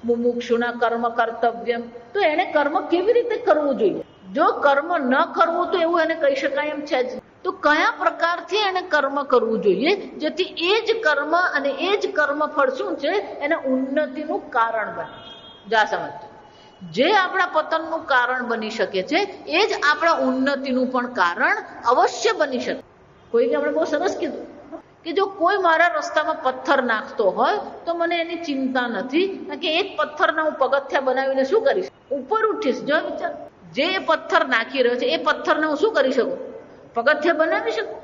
મુમુક્ષુના કર્મ કર્તવ્યમ. તો એને કર્મ કેવી રીતે કરવું જોઈએ? જો કર્મ ન કરવું તો એવું એને કહી શકાય એમ છે જ. તો કયા પ્રકારથી એને કર્મ કરવું જોઈએ જેથી એ જ કર્મ અને એ જ કર્મફળ શું છે, એને ઉન્નતિનું કારણ બને. જા સમજો, જે આપણા પતનનું કારણ બની શકે છે એ જ આપણા ઉન્નતિનું પણ કારણ અવશ્ય બની શકે. કોઈને આપણે બહુ સરસ કીધું કે જો કોઈ મારા રસ્તામાં પથ્થર નાખતો હોય તો મને એની ચિંતા નથી, કારણ કે એક પથ્થરના હું પગથિયા બનાવીને શું કરીશ, ઉપર ઉઠીશ. જો વિચાર, જે પથ્થર નાખી રહ્યો છે એ પથ્થરને હું શું કરી શકું, પગથિયા બનાવી શકું.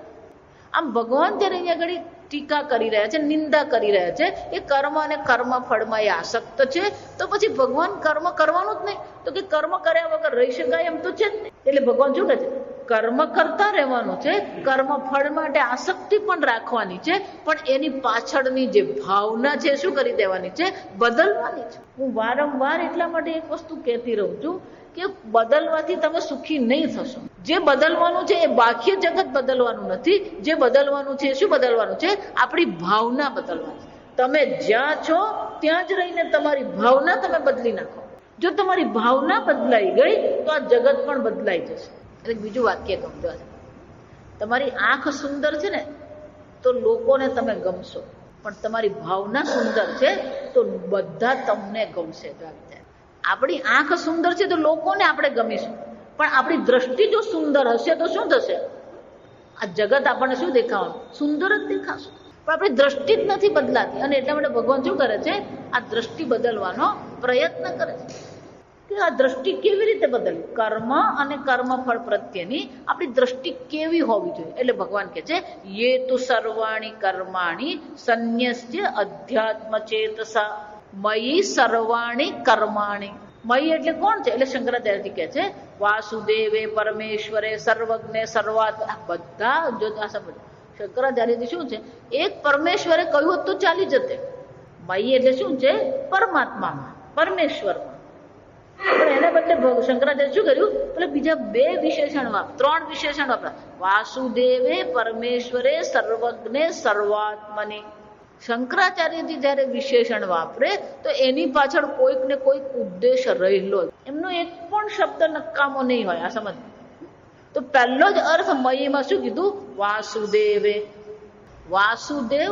આમ ભગવાન જ્યારે અહીંયા આગળ ટીકા કરી રહ્યા છે, નિંદા કરી રહ્યા છે, એ કર્મ અને કર્મ ફળમાં એ આસક્ત છે. તો પછી ભગવાન કર્મ કરવાનું જ નહીં, તો કે કર્મ કર્યા વગર રહી શકાય એમ તો છે જ નહીં. એટલે ભગવાન શું કહે છે, કર્મ કરતા રહેવાનું છે, કર્મ ફળ માટે આસક્તિ પણ રાખવાની છે, પણ એની પાછળની જે ભાવના છે શું કરી દેવાની છે, બદલવાની છે. હું વારંવાર એટલા માટે એક વસ્તુ કહેતી રહું છું કે બદલવાથી તમે સુખી નહીં થશો. જે બદલવાનું છે એ બાહ્ય જગત બદલવાનું નથી. જે બદલવાનું છે શું બદલવાનું છે, આપણી ભાવના બદલવાની. તમે જ્યાં છો ત્યાં જ રહીને તમારી ભાવના તમે બદલી નાખો. જો તમારી ભાવના બદલાઈ ગઈ તો આ જગત પણ બદલાઈ જશે. એટલે બીજું વાક્ય ગમજો, તમારી આંખ સુંદર છે ને તો લોકોને તમે ગમશો, પણ તમારી ભાવના સુંદર છે તો બધા તમને ગમશે. આપણી આંખ સુંદર છે તો લોકોને આપણે ગમીશું, પણ આપણી દ્રષ્ટિ જો સુંદર હશે તો શું થશે, આ જગત આપણને શું દેખાવાનું, સુંદર જ દેખાશે. પણ આપણી દ્રષ્ટિ જ નથી બદલાતી. અને એટલા માટે ભગવાન શું કરે છે, આ દ્રષ્ટિ બદલવાનો પ્રયત્ન કરે છે. કે આ દ્રષ્ટિ કેવી રીતે બદલવી, કર્મ અને કર્મફળ પ્રત્યેની આપણી દ્રષ્ટિ કેવી હોવી જોઈએ. એટલે ભગવાન કહે છે, યે તુ સર્વાણી કર્માણી સંન્યસ્ય અધ્યાત્મ ચેતસા મયી સર્વાણી કર્માણી. મયી એટલે કોણ છે, એટલે શંકરાચાર્યજી કહે છે વાસુદેવે પરમેશ્વરે સર્વજ્ઞે સર્વાત્મ. બધા જો શંકરાચાર્યજી શું છે, એક પરમેશ્વરે કહ્યું તો ચાલી જતે. મયી એટલે શું છે, પરમાત્મામાં, પરમેશ્વરમાં. પણ એના બદલે શંકરાચાર્ય શું કર્યું, એટલે બીજા 2 વિશેષણ 3 વિશેષણ વાપરા. વાસુદેવે પરમેશ્વરે સર્વજ્ઞે સર્વાત્મને. શંકરાચાર્યજી જ્યારે વિશેષણ વાપરે તો એની પાછળ કોઈક ને કોઈક ઉદ્દેશ રહેલો, એમનો એક પણ શબ્દ નકામો નહીં હોય. આ સમજ. તો પહેલો જ અર્થ મયીમાં શું કીધું, વાસુદેવે. વાસુદેવ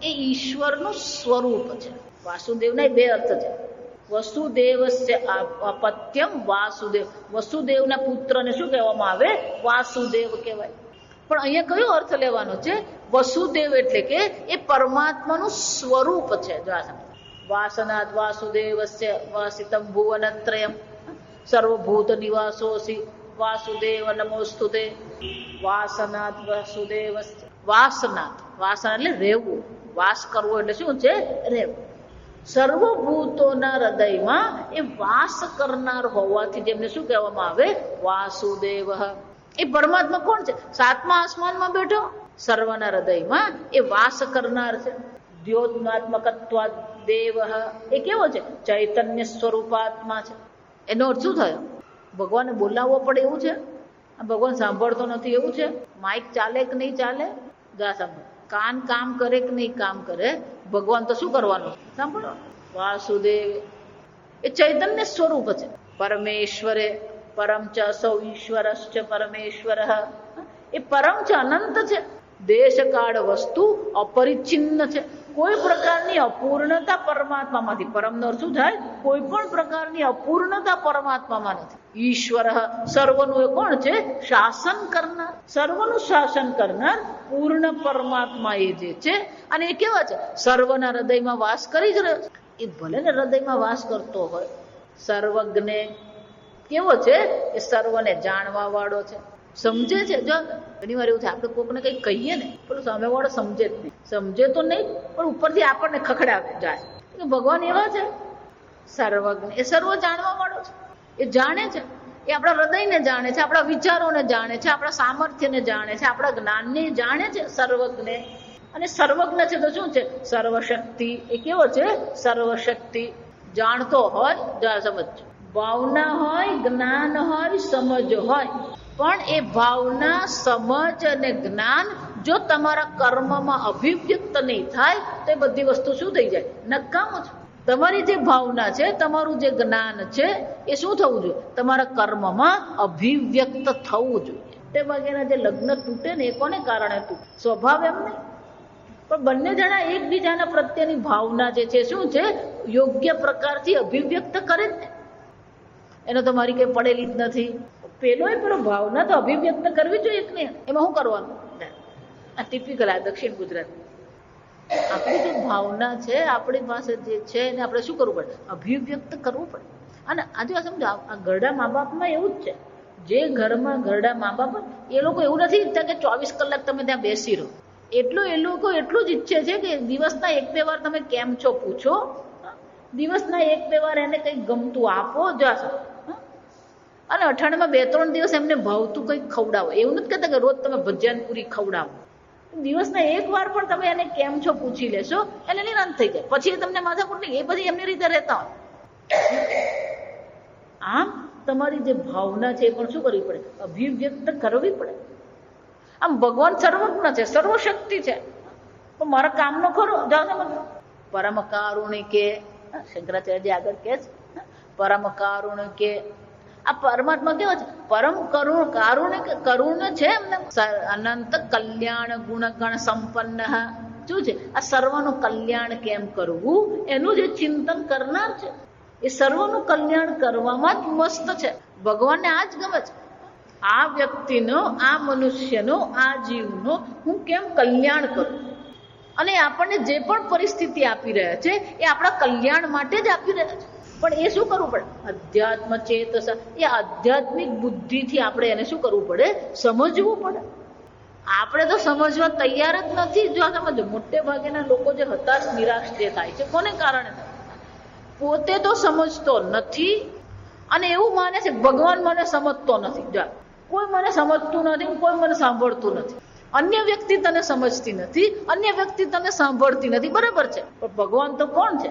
એ ઈશ્વરનું સ્વરૂપ છે. વાસુદેવના 2 અર્થ છે. વસુદેવસ્ય અપત્યમ વાસુદેવ. વસુદેવના પુત્રને શું કહેવામાં આવે? વાસુદેવ કહેવાય. પણ અહીંયા કયો અર્થ લેવાનો છે? વસુદેવ એટલે કે એ પરમાત્માનું સ્વરૂપ છે. જો આ વાસનાદ વાસુદેવસ્ય વાસિતમ ભુવનત્રયમ સર્વભૂત નિવાસોસી વાસુદેવ નમોસ્તુતે. વાસનાદ વાસુદેવસ્ય. વાસનાદ, વાસના એટલે રહેવું, વાસ કરવો એટલે શું છે? રહેવું. સર્વભૂતોના હૃદયમાં એ વાસ કરનાર હોવાથી જેમને શું કહેવામાં આવે? વાસુદેવ. એ પરમાત્મા કોણ છે? સાતમા આસમાનમાં બેઠો સર્વના હૃદયમાં એ વાસ કરનાર છે. દ્યોત્માત્મકત્વા દેવ. એ કેવો છે? ચૈતન્ય સ્વરૂપાત્મા છે. એનો અર્થ શું થયો? ભગવાનને બોલાવવો પડે એવું છે? ભગવાન સાંભળતો નથી એવું છે? માઇક ચાલે કે નહીં ચાલે? જા સાંભળ. કાન કામ કરે કે નહીં કામ કરે, ભગવાન તો શું કરવાનું? સાંભળો. વાસુદેવ એ ચૈતન્ય સ્વરૂપ છે. પરમેશ્વરે પરમ ચ સૌ ઈશ્વરશ્ચ પરમેશ્વર. એ પરમ છે, અનંત છે. દેશ કાળ વસ્તુ અપરિચ્છિન્ન છે. કોઈ પ્રકારની અપૂર્ણતા પરમાત્મામાંથી. પરમનો શું થાય? કોઈ પણ પ્રકારની અપૂર્ણતા પરમાત્મામાં નથી. ઈશ્વર સર્વનું એ કોણ છે? શાસન કરનાર. સર્વનું શાસન કરનાર પૂર્ણ પરમાત્મા એ જે છે. અને એ કેવા છે? સર્વના હૃદયમાં વાસ કરી જ રહ્યો છે. એ ભલે ને હૃદયમાં વાસ કરતો હોય. સર્વજ્ઞ કેવો છે? એ સર્વને જાણવા વાળો છે, સમજે છે. જો ઘણી વાર એવું થાય, આપણે કોકને કંઈ કહીએ ને, પેલું સામે વાળો સમજે જ નહીં. સમજે તો નહીં, પણ ઉપરથી આપણને ખખડાવે જાય. ભગવાન એવા છે સર્વજ્ઞ. એ સર્વ જાણવા વાળો છે. એ જાણે છે. એ આપણા હૃદયને જાણે છે, આપણા વિચારોને જાણે છે, આપણા સામર્થ્યને જાણે છે, આપણા જ્ઞાનને જાણે છે. સર્વજ્ઞ. અને સર્વજ્ઞ છે તો શું છે? સર્વશક્તિ. એ કેવો છે? સર્વશક્તિ. જાણતો હોય, જા સમજ. ભાવના હોય, જ્ઞાન હોય, સમજ હોય, પણ એ ભાવના, સમજ અને જ્ઞાન જો તમારા કર્મમાં અભિવ્યક્ત નહીં થાય તો એ બધી વસ્તુ શું થઈ જાય? નકામું છે. તમારી જે ભાવના છે, તમારું જે જ્ઞાન છે, એ શું થવું જોઈએ? તમારા કર્મમાં અભિવ્યક્ત થવું જોઈએ. તે વગેરે જે લગ્ન તૂટે ને એ કોને કારણે તૂટે? સ્વભાવ એમ નહીં, પણ બંને જણા એકબીજાના પ્રત્યેની ભાવના જે છે શું છે? યોગ્ય પ્રકારથી અભિવ્યક્ત કરે જ ને. એનો તો મારી કઈ પડેલી જ નથી. પેલો ભાવના તો અભિવ્યક્ત કરવી જોઈએ કે નહીં? એમાં શું કરવાનું? આ ટિપિકલ આ દક્ષિણ ગુજરાત. આપણી જે ભાવના છે, આપણી પાસે જે છે એને આપણે શું કરવું પડે? અભિવ્યક્ત કરવું પડે. અને આજે સમજો, આ ઘરડા મા બાપમાં એવું જ છે. જે ઘરમાં ઘરડા મા બાપ એ લોકો એવું નથી ઈચ્છતા કે 24 કલાક તમે ત્યાં બેસી રહો. એ લોકો એટલું જ ઈચ્છે છે કે દિવસના 1-2 વાર તમે કેમ છો પૂછો, દિવસના 1-2 વાર એને કંઈક ગમતું આપો, જશો. અને અઠવાડિયામાં 2-3 દિવસ એમને ભાવતું કંઈક ખવડાવો. એવું નથી કહેતા કે રોજ તમે ભજીયાન પૂરી ખવડાવો. દિવસના 1 વાર પણ તમે એને કેમ છો પૂછી લેશો, એટલે નિરાંત થઈ જાય. પછી એ તમને માથાકૂટ નહીં, એ પછી એમની રીતે રહેતા હોય. આમ તમારી જે ભાવના છે એ પણ શું કરવી પડે? અભિવ્યક્ત કરવી પડે. આમ ભગવાન સર્વજ્ઞ છે, સર્વશક્તિ છે, પણ મારા કામનો ખરો. જાઓ સમજો. પરમ કારુણિકે, શંકરાચાર્ય આગળ કહે છે, પરમ કારુણિકે. આ પરમાત્મા કેવા છે? પરમ કરુણ છે. એમને અનંત કલ્યાણ ગુણગણ સંપન્ન. શું છે? આ સર્વનું કલ્યાણ કેમ કરવું એનું જે ચિંતન કરનાર છે. એ સર્વનું કલ્યાણ કરવામાં જ મસ્ત છે. ભગવાનને આ જ ગમે છે. આ વ્યક્તિનો, આ મનુષ્યનો, આ જીવનો હું કેમ કલ્યાણ કરું. અને આપણને જે પણ પરિસ્થિતિ આપી રહ્યા છે એ આપણા કલ્યાણ માટે જ આપી રહ્યા છે. પણ એ શું કરવું પડે? અધ્યાત્મ ચેતસ. એ આધ્યાત્મિક બુદ્ધિથી આપણે એને શું કરવું પડે? સમજવું પડે. આપણે તો સમજવા તૈયાર જ નથી. જો સમજો, મોટે ભાગેના લોકો જે હતાશ નિરાશ જે થાય છે, કોને કારણે? પોતે તો સમજતો નથી અને એવું માને છે ભગવાન મને સમજતો નથી. જો કોઈ મને સમજતું નથી, કોઈ મને સાંભળતું નથી. અન્ય વ્યક્તિ તને સમજતી નથી, અન્ય વ્યક્તિ તને સાંભળતી નથી. બરાબર છે, પણ ભગવાન તો કોણ છે?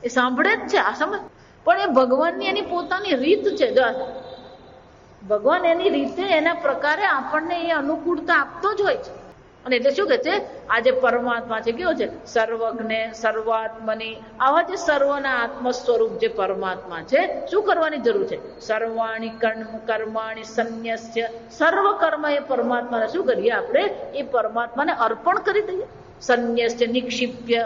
એ સાંભળે જ છે. આ સમજ. પણ એ ભગવાનની એની પોતાની રીત છે. જો ભગવાન એની રીતે, એના પ્રકારે આપણને એ અનુકૂળતા આપતો જ હોય છે. અને એટલે શું કહે છે? આ જે પરમાત્મા છે કેવો છે? સર્વજ્ઞ, સર્વાત્મની. આવા જે સર્વના આત્મ સ્વરૂપ જે પરમાત્મા છે, શું કરવાની જરૂર છે? સર્વાણી કર્માણી સંન્યસ્ય. સર્વ કર્મ એ પરમાત્માને શું કરીએ? આપણે એ પરમાત્માને અર્પણ કરી દઈએ. સંન્યસ્ય નિક્ષિપ્ય.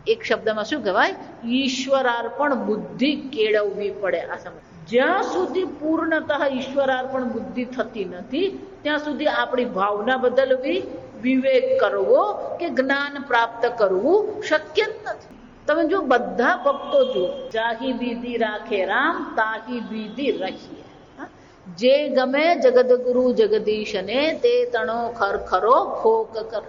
એક શબ્દમાં શું કહેવાય, ઈશ્વરાર્પણ બુદ્ધિ કેળવવી પડે. આ સમજ જ્યાં સુધી પૂર્ણતઃ ઈશ્વરાર્પણ બુદ્ધિ થતી નથી ત્યાં સુધી આપણી ભાવના બદલવી, વિવેક કરવો કે જ્ઞાન પ્રાપ્ત કરવું શક્ય જ નથી. તમે જો બધા ભક્તો જુઓ, જાહી બીધી રાખે રામ તાહી બીધી રહીએ. જે ગમે જગદગુરુ જગદીશને તે તણો ખરખરો ફોક કર.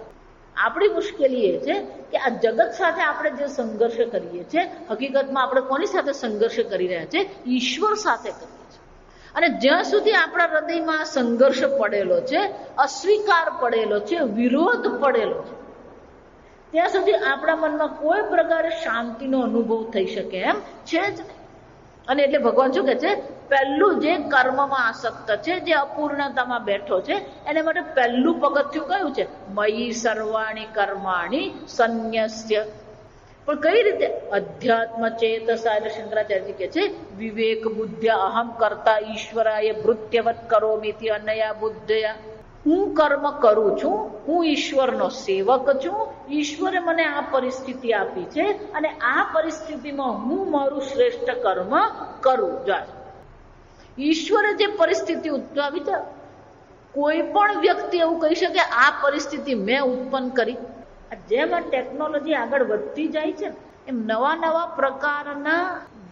આપણી મુશ્કેલી એ છે કે આ જગત સાથે આપણે જે સંઘર્ષ કરીએ છીએ, હકીકતમાં આપણે કોની સાથે સંઘર્ષ કરી રહ્યા છે? ઈશ્વર સાથે કરીએ છીએ. અને જ્યાં સુધી આપણા હૃદયમાં સંઘર્ષ પડેલો છે, અસ્વીકાર પડેલો છે, વિરોધ પડેલો છે, ત્યાં સુધી આપણા મનમાં કોઈ પ્રકારે શાંતિનો અનુભવ થઈ શકે એમ છે જ નહીં. અને એટલે ભગવાન શું કહે છે, પહેલું જે કર્મમાં આસક્ત છે, જે અપૂર્ણતામાં બેઠો છે, એને માટે પહેલું પગથિયું કયું છે? મયી સર્વાણી કર્માણી સંન્યસ્ય. પણ કઈ રીતે? અધ્યાત્મ ચેતસા. એટલે શંકરાચાર્યજી કહે છે, વિવેક બુદ્ધ્ય અહમ કરતા ઈશ્વરાય ભૃત્યવત કરોમિતિ અનયા બુદ્ધયા. હું કર્મ કરું છું, હું ઈશ્વરનો સેવક છું, ઈશ્વરે મને આ પરિસ્થિતિ આપી છે અને આ પરિસ્થિતિમાં હું મારું શ્રેષ્ઠ કર્મ કરું. ઈશ્વરે જે પરિસ્થિતિ ઉત્પન્ન છે, કોઈ પણ વ્યક્તિ એવું કહી શકે આ પરિસ્થિતિ મેં ઉત્પન્ન કરી. જેમ આ ટેકનોલોજી આગળ વધતી જાય છે એમ નવા નવા પ્રકારના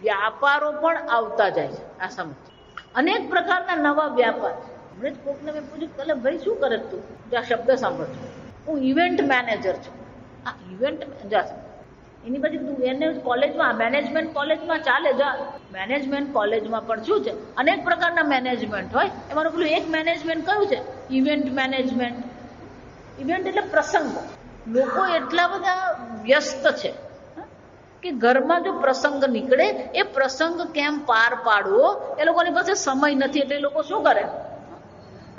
વ્યાપારો પણ આવતા જાય છે. આ સમજ, અનેક પ્રકારના નવા વ્યાપાર. હમણાં જ કોકને મેં પૂછ્યું, એટલે ભાઈ શું કરે તું? જો આ શબ્દ સાંભળજો, હું ઇવેન્ટ મેનેજર છું. આ ઇવેન્ટ એની પછી તું એને કોલેજમાં, મેનેજમેન્ટ કોલેજમાં ચાલે. જો મેનેજમેન્ટ કોલેજમાં પણ શું છે, અનેક પ્રકારના મેનેજમેન્ટ હોય. એમાંનું પેલું એક મેનેજમેન્ટ કયું છે? Event management. ઇવેન્ટ એટલે પ્રસંગ. લોકો એટલા બધા વ્યસ્ત છે કે ઘરમાં જો પ્રસંગ નીકળે, એ પ્રસંગ કેમ પાર પાડવો એ લોકોની પાસે સમય નથી. એટલે લોકો શું કરે,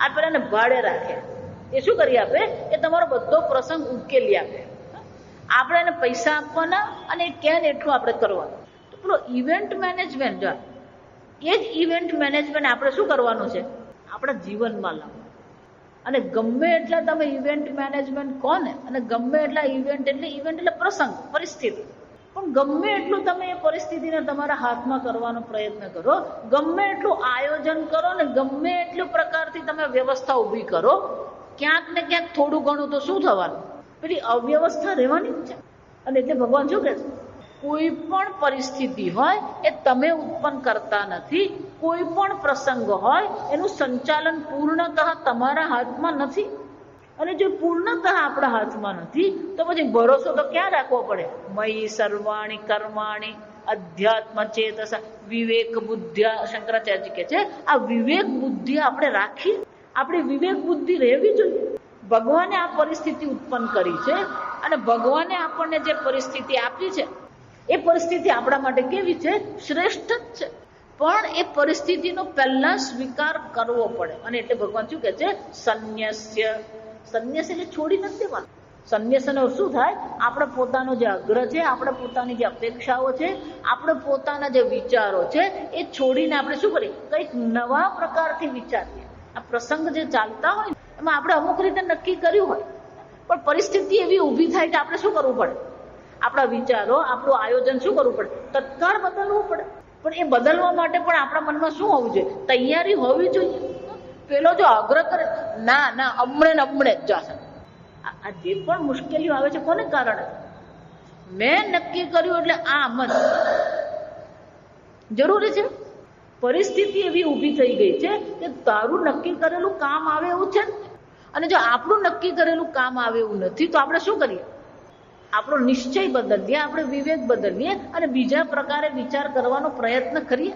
આ પેલાને ભાડે રાખે. એ શું કરી આપે? એ તમારો બધો પ્રસંગ ઉકેલી આપે. આપણે એને પૈસા આપવાના અને કેન એટલું આપણે કરવાનું. તો પેલો ઇવેન્ટ મેનેજમેન્ટ, જો એ જ ઇવેન્ટ મેનેજમેન્ટ આપણે શું કરવાનું છે? આપણા જીવનમાં લાવવાનું. અને ગમે એટલા તમે ઇવેન્ટ મેનેજમેન્ટ કહો ને, અને ગમે એટલા ઇવેન્ટ એટલે પ્રસંગ, પરિસ્થિતિ, પણ ગમે એટલું તમે એ પરિસ્થિતિને તમારા હાથમાં કરવાનો પ્રયત્ન કરો, ગમે એટલું આયોજન કરો ને ગમે એટલું પ્રકારથી તમે વ્યવસ્થા ઊભી કરો, ક્યાંક ને ક્યાંક થોડું ઘણું તો શું થવાનું? પેલી અવ્યવસ્થા રહેવાની જ છે. અને એટલે ભગવાન શું કહે છે? કોઈ પણ પરિસ્થિતિ હોય એ તમે ઉત્પન્ન કરતા નથી. કોઈ પણ પ્રસંગ હોય એનું સંચાલન પૂર્ણતઃ તમારા હાથમાં નથી. અને જો પૂર્ણતઃ આપણા હાથમાં નથી તો પછી ભરોસો તો ક્યાં રાખવો પડે? મયી સર્વાણી કર્માણી અધ્યાત્મ ચેતસા વિવેક બુદ્ધ્યા. શંકરાચાર્યજી કહે છે, આ વિવેક બુદ્ધિ આપણે રાખીએ. આપણી વિવેક બુદ્ધિ રહેવી જોઈએ. ભગવાને આ પરિસ્થિતિ ઉત્પન્ન કરી છે અને ભગવાને આપણને જે પરિસ્થિતિ આપી છે એ પરિસ્થિતિ આપણા માટે કેવી છે? શ્રેષ્ઠ જ છે. પણ એ પરિસ્થિતિનો પહેલા સ્વીકાર કરવો પડે. અને એટલે ભગવાન શું કહે છે? સંન્યસ્ય. સંન્યાસ એટલે છોડી નથી દેવાનું. સંન્યાસનો શું થાય? આપણે પોતાનો જે આગ્રહ છે, આપણે પોતાની જે અપેક્ષાઓ છે, આપણે પોતાના જે વિચારો છે એ છોડીને આપણે શું કરીએ? કંઈક નવા પ્રકારથી વિચારીએ. આ પ્રસંગ જે ચાલતા હોય ને એમાં આપણે અમુક રીતે નક્કી કર્યું હોય, પણ પરિસ્થિતિ એવી ઊભી થાય કે આપણે શું કરવું પડે? આપણા વિચારો, આપણું આયોજન શું કરવું પડે? તત્કાળ બદલવું પડે. પણ એ બદલવા માટે પણ આપણા મનમાં શું હોવું જોઈએ? તૈયારી હોવી જોઈએ. પેલો જો આગ્રહ કરે, ના ના હમણે જ જશે. આ જે પણ મુશ્કેલીઓ આવે છે કોને કારણે? મેં નક્કી કર્યું એટલે આમ જ જરૂરી છે. પરિસ્થિતિ એવી ઊભી થઈ ગઈ છે કે તારું નક્કી કરેલું કામ આવે એવું છે. અને જો આપણું નક્કી કરેલું કામ આવે એવું નથી તો આપણે શું કરીએ? આપણો નિશ્ચય બદલીએ, આપણે વિવેક બદલીએ અને બીજા પ્રકારે વિચાર કરવાનો પ્રયત્ન કરીએ.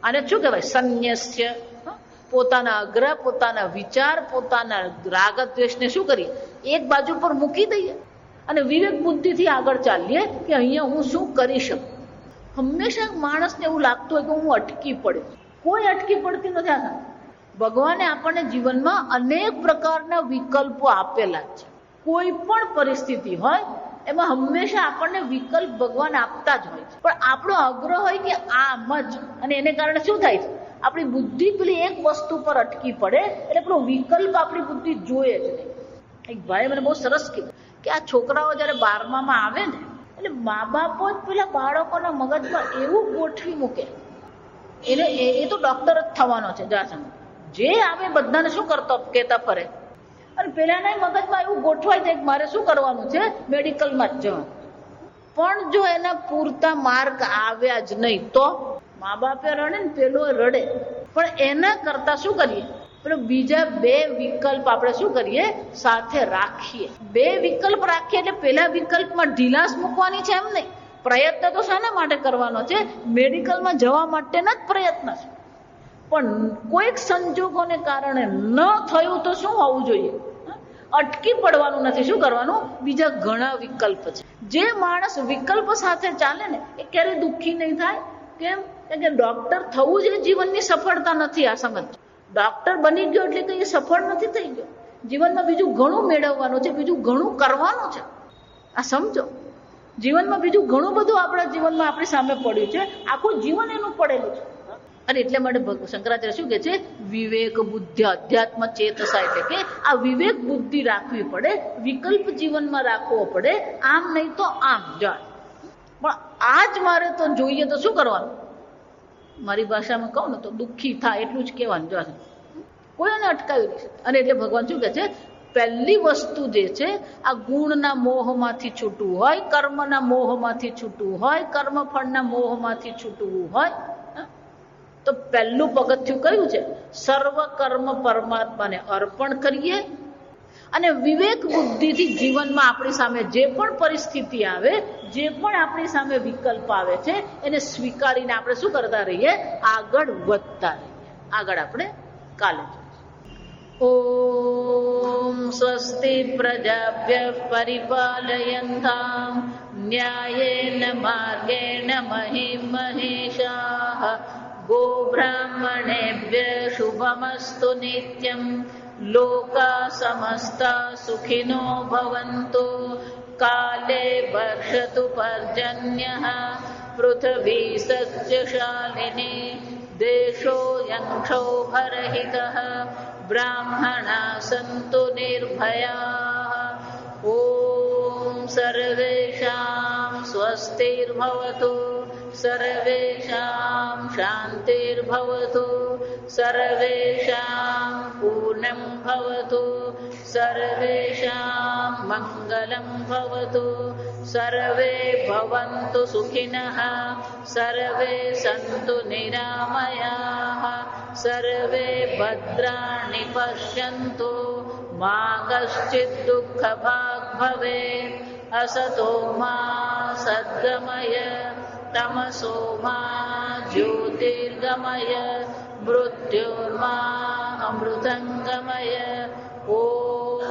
આને શું કહેવાય? સંન્યસ્ય. પોતાના આગ્રહ, પોતાના વિચાર, પોતાના રાગ દ્વેષને શું કરીએ? એક બાજુ પર મૂકી દઈએ અને વિવેક બુદ્ધિથી આગળ ચાલીએ કે અહીંયા હું શું કરી શકું. હંમેશા માણસને એવું લાગતું હોય કે હું અટકી પડ્યો. કોઈ અટકી પડતી નથી. આ ભગવાને આપણને જીવનમાં અનેક પ્રકારના વિકલ્પો આપેલા છે. કોઈ પણ પરિસ્થિતિ હોય એમાં હંમેશા આપણને વિકલ્પ ભગવાન આપતા જ હોય છે. પણ આપણો આગ્રહ હોય કે આમ જ, અને એને કારણે શું થાય છે? આપણી બુદ્ધિ પેલી એક વસ્તુ પર અટકી પડે એટલે પેલો વિકલ્પ આપણી બુદ્ધિ જોઈએ જ નહીં. એક ભાઈ મને બહુ સરસ કીધું કે આ છોકરાઓ જ્યારે 12માં આવે ને એટલે મા બાપો જ પેલા બાળકોના મગજમાં એવું ગોઠવી મૂકે, એને એ તો ડોક્ટર જ થવાનો છે. જે આવે બધાને શું કરતો કહેતા ફરે, અને પેલાના મગજમાં એવું ગોઠવાય છે કે મારે શું કરવાનું છે, મેડિકલમાં જ જવાનું. પણ જો એના પૂરતા માર્ક આવ્યા જ નહીં તો મા બાપે રડે ને પેલો રડે. પણ એના કરતા શું કરીએ, પેલો બીજા બે વિકલ્પ આપણે શું કરીએ, સાથે રાખીએ. બે વિકલ્પ રાખીએ એટલે પેલા વિકલ્પમાં ઢીલાસ મૂકવાની છે એમ નહીં. પ્રયત્ન તો શાના માટે કરવાનો છે, મેડિકલમાં જવા માટેના જ પ્રયત્ન છે. પણ કોઈક સંજોગોને કારણે ન થયું તો શું હોવું જોઈએ, અટકી પડવાનું નથી. શું કરવાનું, બીજા ઘણા વિકલ્પ છે. જે માણસ વિકલ્પ સાથે ચાલે ને એ ક્યારેય દુઃખી નહીં થાય. કેમ કે ડોક્ટર થવું જ જીવનની સફળતા નથી. આ સમજ, ડોક્ટર બની ગયો એટલે કે એ સફળ નથી થઈ ગયો. જીવનમાં બીજું ઘણું મેળવવાનું છે, બીજું ઘણું કરવાનું છે. આ સમજો, જીવનમાં બીજું ઘણું બધું આપણા જીવનમાં આપણી સામે પડ્યું છે. આખું જીવન એનું પડેલું છે. અને એટલા માટે શંકરાચાર્ય શું કહે છે, વિવેક બુદ્ધિ અધ્યાત્મ ચેતસા, એટલે કે આ વિવેક બુદ્ધિ રાખવી પડે, વિકલ્પ જીવનમાં રાખવો પડે. આમ નહીં તો આમ જાય. પણ આ જ મારે તો જોઈએ તો શું કરવાનું, મારી ભાષામાં કહું ને તો દુઃખી થાય એટલું જ કહેવાનું. જો કોઈને અટકાવી નહીં. અને એટલે ભગવાન શું કહે છે, પહેલી વસ્તુ જે છે, આ ગુણના મોહમાંથી છૂટવું હોય, કર્મના મોહમાંથી છૂટવું હોય, કર્મફળના મોહમાંથી છૂટવું હોય, તો પહેલું પગથિયું કયું છે, સર્વ કર્મ પરમાત્માને અર્પણ કરીએ. અને વિવેક બુદ્ધિથી જીવનમાં આપણી સામે જે પણ પરિસ્થિતિ આવે, જે પણ આપણી સામે વિકલ્પ આવે છે, એને સ્વીકારીને આપણે શું કરતા રહીએ, આગળ વધતા રહીએ. આગળ આપણે કાલે ઓમ સ્વસ્તિ પ્રજાભ્ય પરિપાલયન્તામ ન્યાયેન માર્ગેણ મહિમ મહેશાઃ ગોબ્રાહ્મણેભ્ય શુભમસ્તુ નિત્યં લોકા સમસ્તા સુખિનો ભવન્તુ કાલે વર્ષતુ પર્જન્યઃ પૃથ્વી સસ્યશાલિની દેશોऽયં ક્ષોભરહિતઃ બ્રાહ્મણા સંતુ નિર્ભયાઃ ઓમ સર્વેષાં સ્વસ્તિર્ભવતુ સર્વેષાં શાંતિર્ભવતુ સર્વેષાં પૂર્ણં ભવતુ સર્વેષાં મંગલં ભવતુ સર્વે ભવન્તુ સુખિનઃ સર્વે સન્તુ નિરામયાઃ સર્વે ભદ્રાણિ પશ્યन्तુ મા કશ્ચિत् દુઃખભાગ્ ભવેत् અસતો મા સદ્ગમય તમસો મા જ્યોતિર્ગમય મૃત્યોર્મા અમૃતંગમય. ઓમ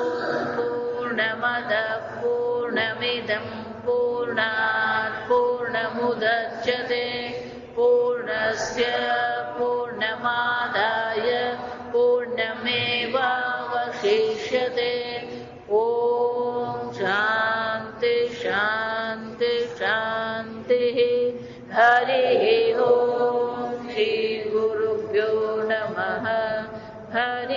પૂર્ણમદ પૂર્ણમિદં પૂર્ણાત પૂર્ણમુદચ્યતે પૂર્ણસ્ય પૂર્ણમાદાય પૂર્ણમેવાવશિષ્યતે. ઓમ શાંતિ શાંતિ શાંતિ. હરિ ઓમ શ્રી ગુરુભ્યો નમઃ. હરિ